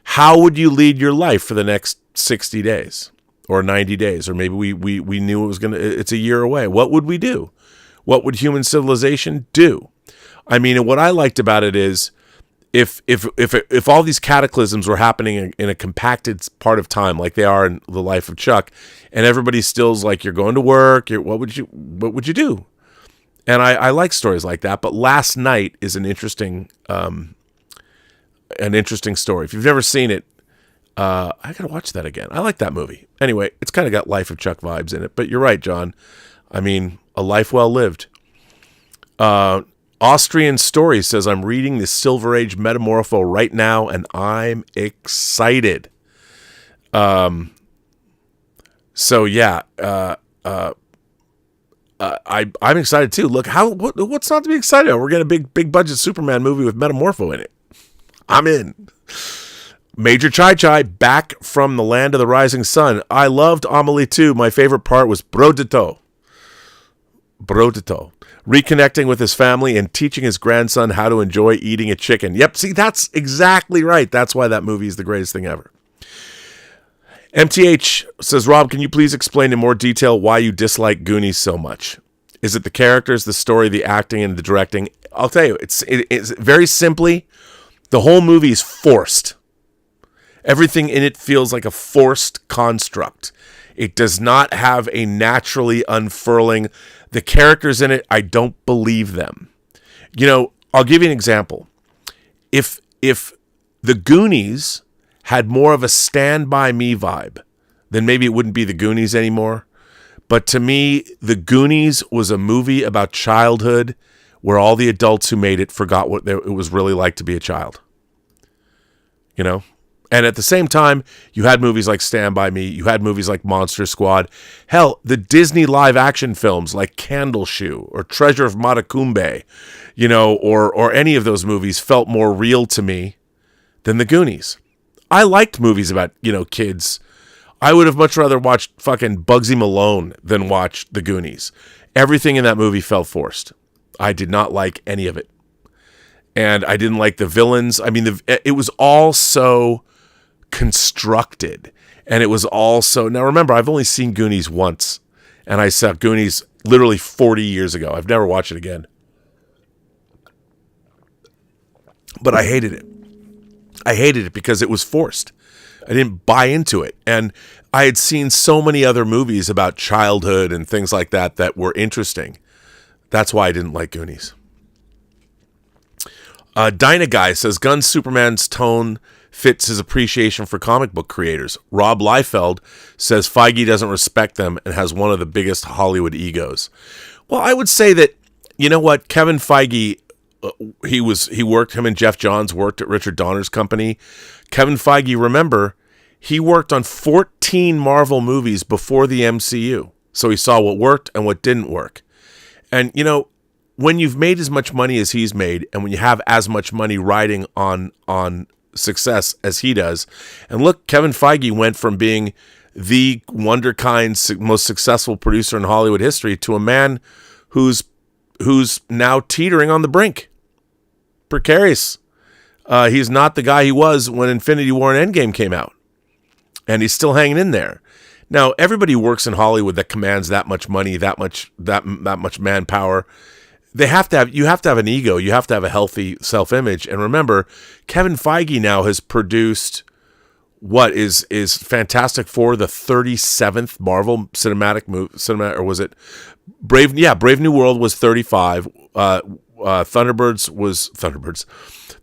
How would you lead your life for the next 60 days or 90 days? Or maybe we knew it was it's a year away. What would we do? What would human civilization do? I mean, and what I liked about it is if all these cataclysms were happening in a compacted part of time, like they are in the life of Chuck, and everybody still's like, you're going to work, what would you do? And I like stories like that. But Last Night is an interesting story. If you've never seen it, I gotta watch that again. I like that movie. Anyway, it's kind of got Life of Chuck vibes in it. But you're right, John. I mean, a life well lived. Austrian Story says, I'm reading the Silver Age Metamorpho right now, and I'm excited. So yeah, I'm excited too. Look, what's not to be excited about? We're getting a big budget Superman movie with Metamorpho in it. I'm in. Major Chai Chai back from the land of the rising sun. I loved Amelie 2. My favorite part was Brodito. Reconnecting with his family and teaching his grandson how to enjoy eating a chicken. Yep, see, that's exactly right. That's why that movie is the greatest thing ever. MTH says, Rob, can you please explain in more detail why you dislike Goonies so much? Is it the characters, the story, the acting, and the directing? I'll tell you, it's very simply, the whole movie is forced. Everything in it feels like a forced construct. It does not have a naturally unfurling. The characters in it, I don't believe them. You know, I'll give you an example. If the Goonies had more of a Stand By Me vibe, then maybe it wouldn't be the Goonies anymore. But to me, the Goonies was a movie about childhood where all the adults who made it forgot what it was really like to be a child. You know? And at the same time, you had movies like Stand By Me. You had movies like Monster Squad. Hell, the Disney live-action films like Candle Shoe or Treasure of Matacumbe, you know, or any of those movies felt more real to me than the Goonies. I liked movies about, you know, kids. I would have much rather watched fucking Bugsy Malone than watch the Goonies. Everything in that movie felt forced. I did not like any of it. And I didn't like the villains. I mean, it was all so constructed. And it was all so... Now, remember, I've only seen Goonies once. And I saw Goonies literally 40 years ago. I've never watched it again. But I hated it. I hated it because it was forced. I didn't buy into it. And I had seen so many other movies about childhood and things like that that were interesting. That's why I didn't like Goonies. Dyna Guy says, Gunn Superman's tone fits his appreciation for comic book creators. Rob Liefeld says Feige doesn't respect them and has one of the biggest Hollywood egos. Well, I would say that, you know what, Kevin Feige, him and Jeff Johns worked at Richard Donner's company. Kevin Feige, remember, he worked on 14 Marvel movies before the MCU. So he saw what worked and what didn't work. And, you know, when you've made as much money as he's made, and when you have as much money riding on success as he does, and look, Kevin Feige went from being the wonderkind most successful producer in Hollywood history to a man who's now teetering on the brink, precarious. He's not the guy he was when Infinity War and Endgame came out, and he's still hanging in there. Now, everybody who works in Hollywood that commands that much money, that much manpower, you have to have an ego. You have to have a healthy self-image. And remember, Kevin Feige now has produced what is Fantastic Four, the 37th Marvel cinematic movie, or was it Brave? Yeah, Brave New World was 35.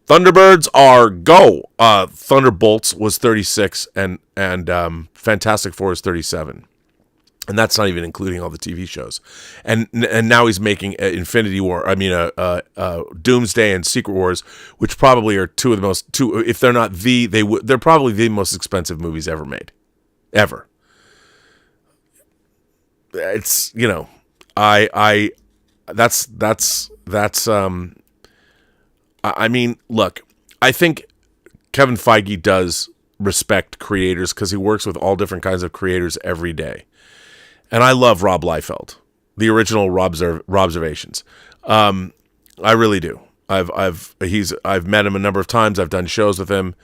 Thunderbirds are go. Thunderbolts was 36, and Fantastic Four is 37. And that's not even including all the TV shows. And now he's making Infinity War. I mean, Doomsday and Secret Wars, which probably are two, if they're not they're probably the most expensive movies ever made, ever. It's, I mean, look, I think Kevin Feige does respect creators because he works with all different kinds of creators every day. And I love Rob Liefeld, the original Robservations. I really do. I've met him a number of times. I've done shows with him.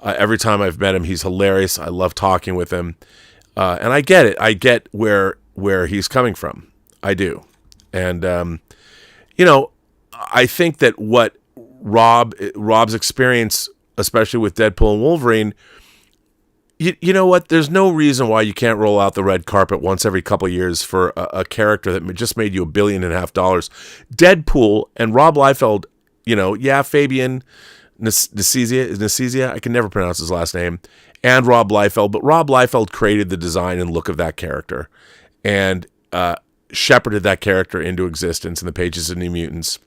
Every time I've met him, he's hilarious. I love talking with him, and I get it. I get where he's coming from. I do, and I think that what Rob's experience, especially with Deadpool and Wolverine. You know what? There's no reason why you can't roll out the red carpet once every couple of years for a character that just made you $1.5 billion. Deadpool and Rob Liefeld, Fabian Nicieza, I can never pronounce his last name, and Rob Liefeld, but Rob Liefeld created the design and look of that character and shepherded that character into existence in the pages of New Mutants.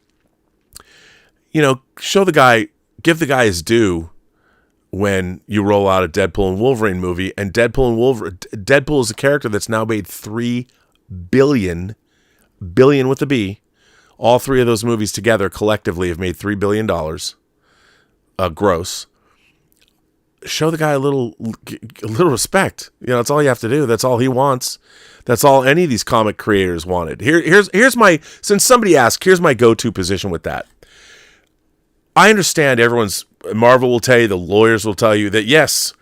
Show the guy, give the guy his due. When you roll out a Deadpool and Wolverine movie, and Deadpool is a character that's now made $3 billion with a B. All three of those movies together collectively have made $3 billion gross. Show the guy a little respect. That's all you have to do. That's all he wants. That's all any of these comic creators wanted. Here's my, since somebody asked, here's my go-to position with that. I understand Marvel will tell you, the lawyers will tell you that, yes,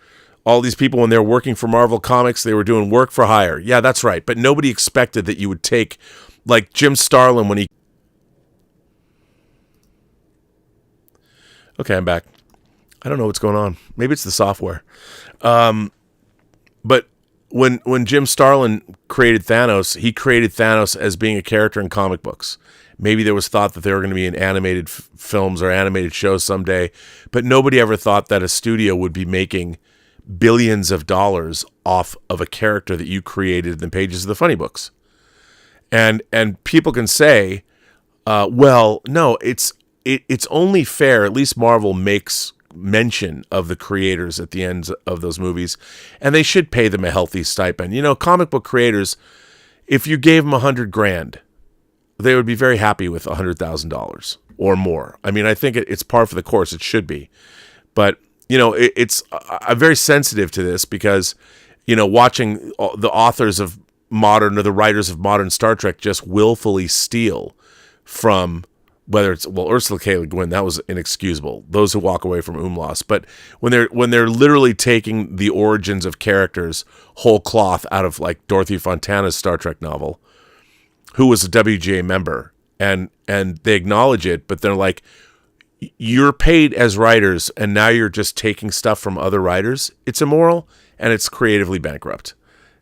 all these people, when they're working for Marvel Comics, they were doing work for hire. Yeah, that's right. But nobody expected that you would take, like Jim Starlin when he... Okay, I'm back. I don't know what's going on. Maybe it's the software. But when Jim Starlin created Thanos, he created Thanos as being a character in comic books. Maybe there was thought that they were going to be in animated films or animated shows someday, but nobody ever thought that a studio would be making billions of dollars off of a character that you created in the pages of the funny books. And people can say, well, no, it's only fair. At least Marvel makes mention of the creators at the ends of those movies, and they should pay them a healthy stipend. Comic book creators, if you gave them $100,000, they would be very happy with $100,000 or more. I mean, I think it's par for the course. It should be. But, I'm very sensitive to this because, watching the authors of modern or the writers of modern Star Trek just willfully steal from, whether it's, Ursula K. Le Guin, that was inexcusable. Those who walk away from Umlaus. But when they're literally taking the origins of characters whole cloth out of, like, Dorothy Fontana's Star Trek novel, who was a WGA member, and they acknowledge it, but they're like, you're paid as writers, and now you're just taking stuff from other writers. It's immoral, and it's creatively bankrupt.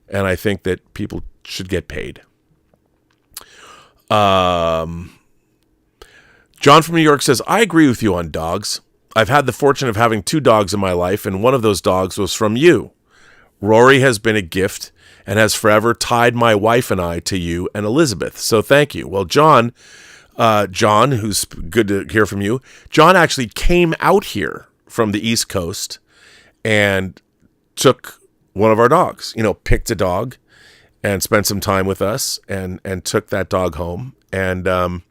And I think that people should get paid. John from New York says, I agree with you on dogs. I've had the fortune of having 2 dogs in my life, and one of those dogs was from you. Rory has been a gift and has forever tied my wife and I to you and Elizabeth. So thank you. Well, John, who's good to hear from you. John actually came out here from the East Coast and took one of our dogs, picked a dog and spent some time with us and took that dog home. And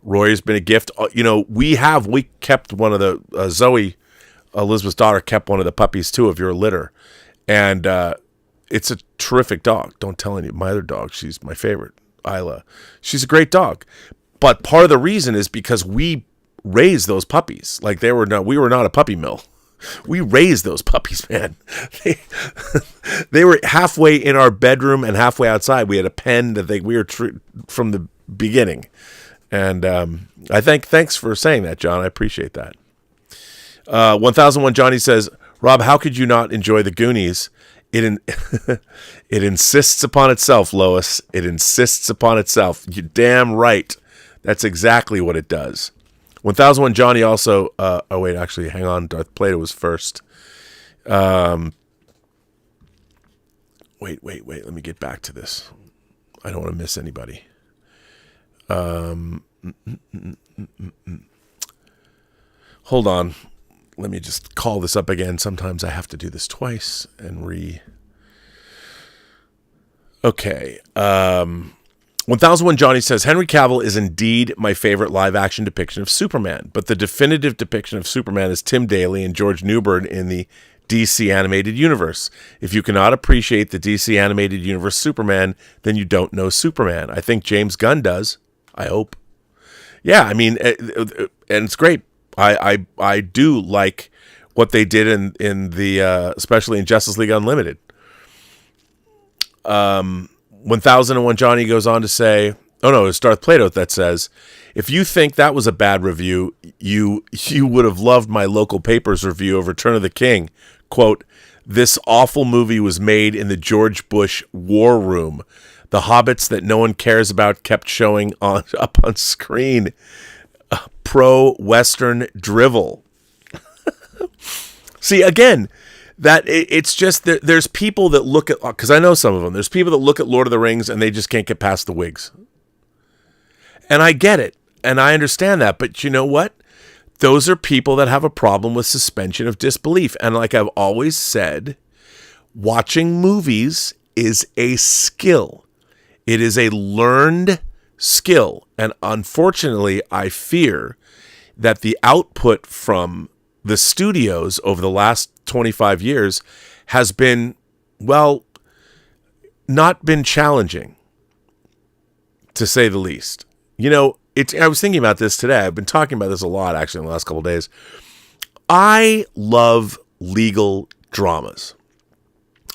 Roy's been a gift. We kept one of the, Zoe, Elizabeth's daughter, kept one of the puppies too of your litter. And it's a terrific dog. Don't tell any, my other dog, she's my favorite, Isla. She's a great dog. But part of the reason is because we raised those puppies. Like we were not a puppy mill. We raised those puppies, man. They were halfway in our bedroom and halfway outside. We had a pen that we were from the beginning. And thanks for saying that, John. I appreciate that. 1001 Johnny says, Rob, how could you not enjoy the Goonies? It insists upon itself, Lois. It insists upon itself. You're damn right. That's exactly what it does. 1001 Johnny also, oh wait, actually, hang on. Darth Plato was first. Wait. Let me get back to this. I don't want to miss anybody. Hold on. Let me just call this up again. Sometimes I have to do this twice and Okay. 1001 Johnny says, Henry Cavill is indeed my favorite live-action depiction of Superman, but the definitive depiction of Superman is Tim Daly and George Newbern in the DC animated universe. If you cannot appreciate the DC animated universe Superman, then you don't know Superman. I think James Gunn does. I hope. Yeah, I mean, and it's great. I do like what they did in the especially in Justice League Unlimited. 1001 Johnny goes on to say, oh no, it's Darth Plato that says, if you think that was a bad review, you would have loved my local paper's review of Return of the King. Quote, this awful movie was made in the George Bush war room. The hobbits that no one cares about kept showing up on screen. Pro-Western drivel. See, again, that it's just there's people that look at, because I know some of them, there's people that look at Lord of the Rings and they just can't get past the wigs. And I get it, and I understand that, but you know what? Those are people that have a problem with suspension of disbelief. And like I've always said, watching movies is a skill. It is a learned skill. And unfortunately, I fear that the output from the studios over the last 25 years has been, well, not been challenging, to say the least. You know, I was thinking about this today. I've been talking about this a lot, actually, in the last couple of days. I love legal dramas.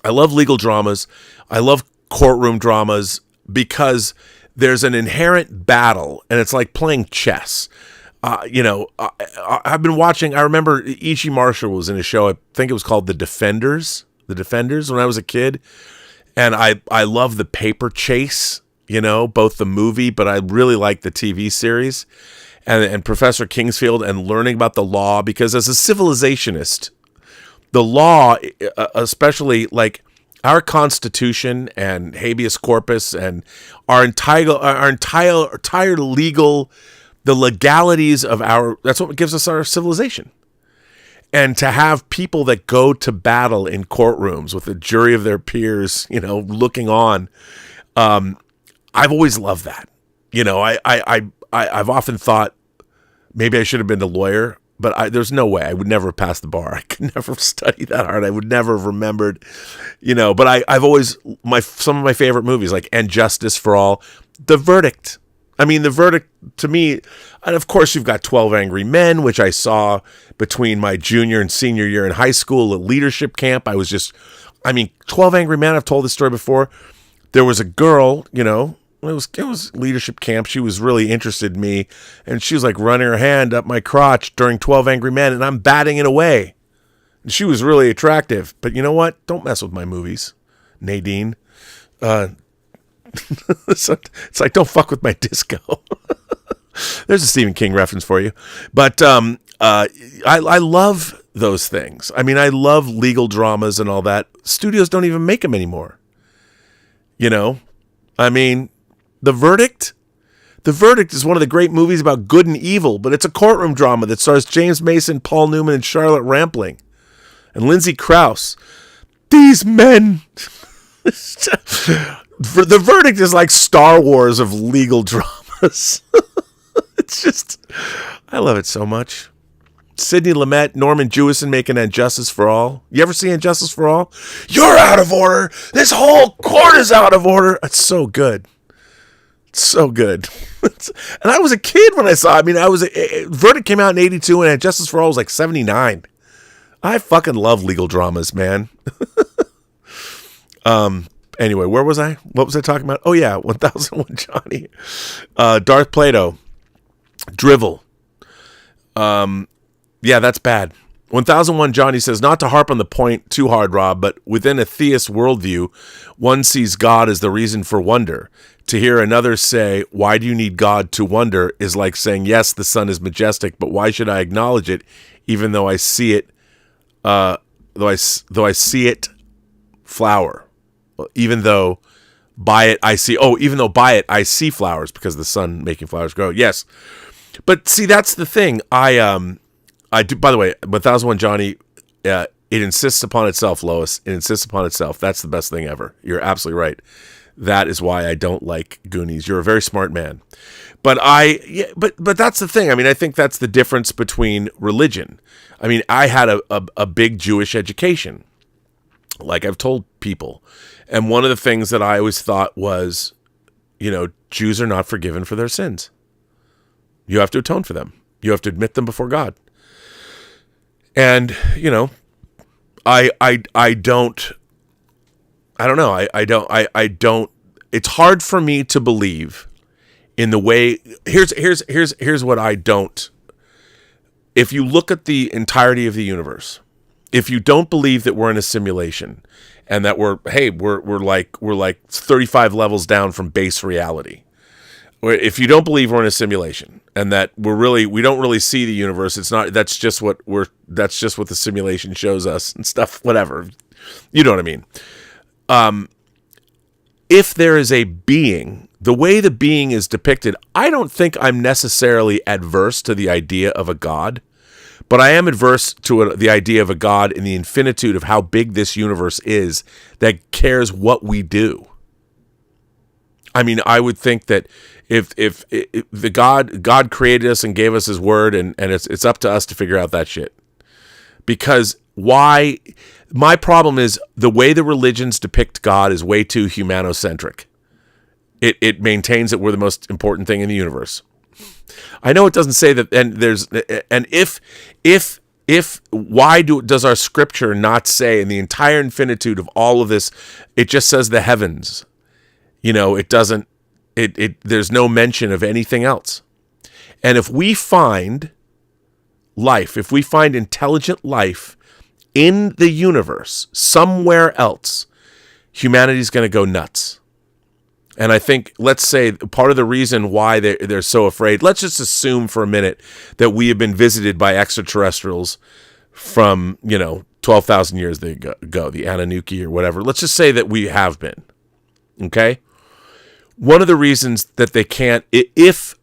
I love legal dramas. I love courtroom dramas because there's an inherent battle, and it's like playing chess. I've been watching, I remember E.G. Marshall was in a show, I think it was called The Defenders, when I was a kid. And I love the paper chase, both the movie, but I really like the TV series and Professor Kingsfield and learning about the law, because as a civilizationist, the law, especially like our Constitution and habeas corpus and our entire legal, the legalities of that's what gives us our civilization. And to have people that go to battle in courtrooms with a jury of their peers, looking on, I've always loved that. I've often thought maybe I should have been a lawyer, but there's no way. I would never pass the bar. I could never study that hard. I would never have remembered, but I've always, some of my favorite movies, like And Justice for All, The Verdict. I mean, The Verdict, to me, and of course you've got 12 Angry Men, which I saw between my junior and senior year in high school at leadership camp. 12 Angry Men, I've told this story before. There was a girl, it was leadership camp. She was really interested in me, and she was like running her hand up my crotch during 12 Angry Men, and I'm batting it away. And she was really attractive, but you know what? Don't mess with my movies, Nadine. It's like, don't fuck with my disco. There's a Stephen King reference for you. But I love those things. I mean, I love legal dramas and all that. Studios don't even make them anymore. I mean, The Verdict is one of the great movies about good and evil, but it's a courtroom drama that stars James Mason, Paul Newman, and Charlotte Rampling. And Lindsay Krause. These men... The Verdict is like Star Wars of legal dramas. It's just, I love it so much. Sidney Lumet, Norman Jewison making And Justice for All. You ever see And Justice for All? You're out of order. This whole court is out of order. It's so good. It's so good. And I was a kid when I saw it. I mean, Verdict came out in 82 and And Justice for All was like 79. I fucking love legal dramas, man. Anyway, where was I? What was I talking about? Oh, yeah, 1001 Johnny. Darth Plato. Drivel. Yeah, that's bad. 1001 Johnny says, not to harp on the point too hard, Rob, but within a theist worldview, one sees God as the reason for wonder. To hear another say, why do you need God to wonder, is like saying, yes, the sun is majestic, but why should I acknowledge it, even though I see it, though I see it flower? Even though by it I see flowers, because the sun making flowers grow. Yes. But see, that's the thing. I do, by the way, 1001 Johnny, it insists upon itself, Lois. It insists upon itself. That's the best thing ever. You're absolutely right. That is why I don't like Goonies. You're a very smart man. But but that's the thing. I mean, I think that's the difference between religion. I mean, I had a big Jewish education, like I've told people. And one of the things that I always thought was, Jews are not forgiven for their sins. You have to atone for them. You have to admit them before God. And, I don't it's hard for me to believe in the way, here's what I don't. If you look at the entirety of the universe, if you don't believe that we're in a simulation and that we're like 35 levels down from base reality, or if you don't believe we're in a simulation and that we don't really see the universe, that's just what the simulation shows us and stuff, whatever. You know what I mean? If there is a being, the way the being is depicted, I don't think I'm necessarily adverse to the idea of a God, but I am adverse to the idea of a God in the infinitude of how big this universe is that cares what we do. I mean, I would think that if the God created us and gave us his word, and it's up to us to figure out that shit. Because why? My problem is the way the religions depict God is way too humanocentric. It maintains that we're the most important thing in the universe. I know it doesn't say that, and if why does our scripture not say in the entire infinitude of all of this, it just says the heavens? It doesn't. There's no mention of anything else. And if we find life, if we find intelligent life in the universe somewhere else, humanity's going to go nuts. And I think, let's say, part of the reason why they're so afraid, let's just assume for a minute that we have been visited by extraterrestrials from, 12,000 years ago, the Anunnaki or whatever. Let's just say that we have been. Okay? One of the reasons that they can't, if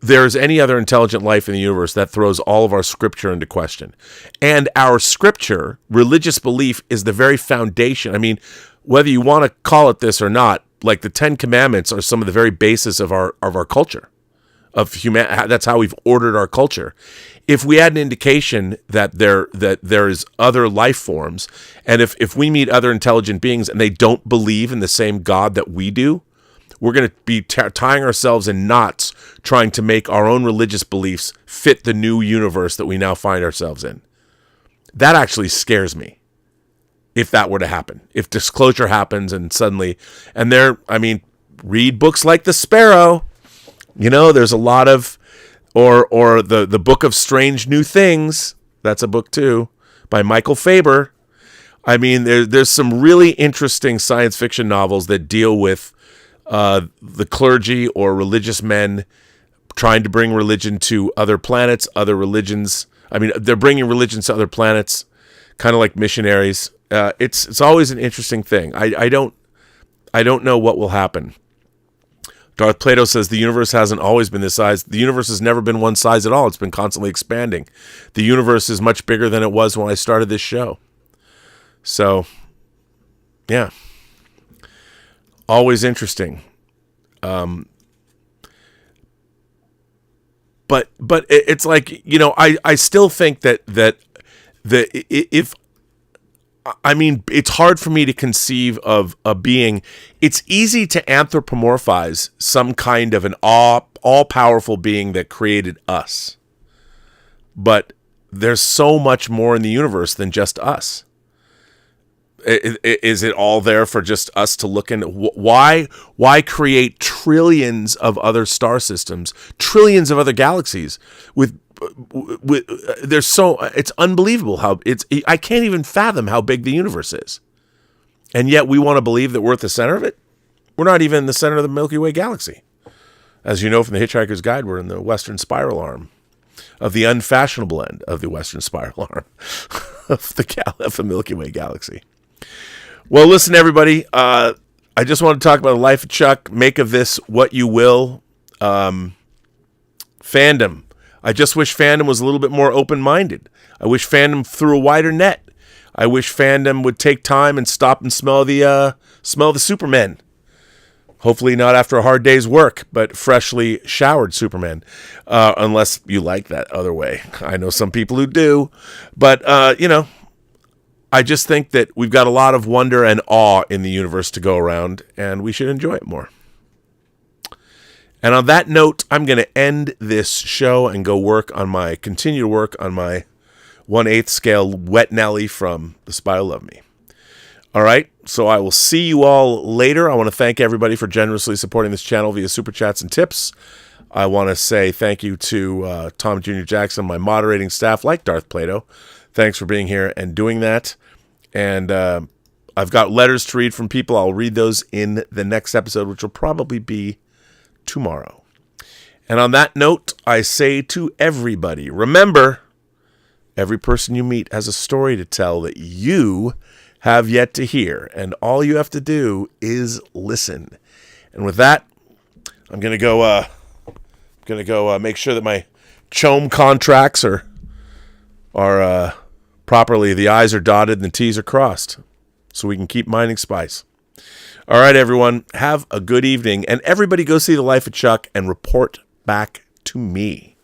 there's any other intelligent life in the universe, that throws all of our scripture into question. And our scripture, religious belief, is the very foundation. I mean, whether you want to call it this or not, like the 10 Commandments are some of the very basis of our culture, of that's how we've ordered our culture. If we had an indication that there is other life forms, and if we meet other intelligent beings and they don't believe in the same God that we do, we're going to be tying ourselves in knots trying to make our own religious beliefs fit the new universe that we now find ourselves in. That actually scares me. If that were to happen, if disclosure happens and suddenly, read books like The Sparrow. There's a lot of, or the Book of Strange New Things. That's a book too, by Michael Faber. I mean, there's some really interesting science fiction novels that deal with the clergy or religious men trying to bring religion to other planets, other religions. I mean, they're bringing religions to other planets, kind of like missionaries. It's always an interesting thing. I don't know what will happen. Darth Plato says the universe hasn't always been this size. The universe has never been one size at all. It's been constantly expanding. The universe is much bigger than it was when I started this show. So, yeah. Always interesting. but it's like, you know, I still think that if, I mean, it's hard for me to conceive of a being. It's easy to anthropomorphize some kind of an all-powerful being that created us. But there's so much more in the universe than just us. Is it all there for just us to look into? Why create trillions of other star systems, trillions of other galaxies with there's so, it's unbelievable how I can't even fathom how big the universe is. And yet we want to believe that we're at the center of it. We're not even in the center of the Milky Way galaxy. As you know from the Hitchhiker's Guide, we're in the western spiral arm of the unfashionable end of the western spiral arm of the Milky Way galaxy. Well, listen, everybody, I just want to talk about the life of Chuck. Make of this what you will. Fandom. I just wish fandom was a little bit more open-minded. I wish fandom threw a wider net. I wish fandom would take time and stop and smell the Supermen. Hopefully not after a hard day's work, but freshly showered Supermen, unless you like that other way. I know some people who do, but, you know, I just think that we've got a lot of wonder and awe in the universe to go around, and we should enjoy it more. And on that note, I'm going to end this show and continue to work on my 1/8 scale Wet Nelly from The Spy Who Loved Me. All right, so I will see you all later. I want to thank everybody for generously supporting this channel via Super Chats and tips. I want to say thank you to Tom Jr. Jackson, my moderating staff, like Darth Plato. Thanks for being here and doing that. And I've got letters to read from people. I'll read those in the next episode, which will probably be tomorrow. And on that note, I say to everybody, remember, every person you meet has a story to tell that you have yet to hear, and all you have to do is listen. And with that, I'm gonna go make sure that my CHOAM contracts are properly, the I's are dotted and the T's are crossed, so we can keep mining spice. All right, everyone, have a good evening, and everybody go see The Life of Chuck and report back to me.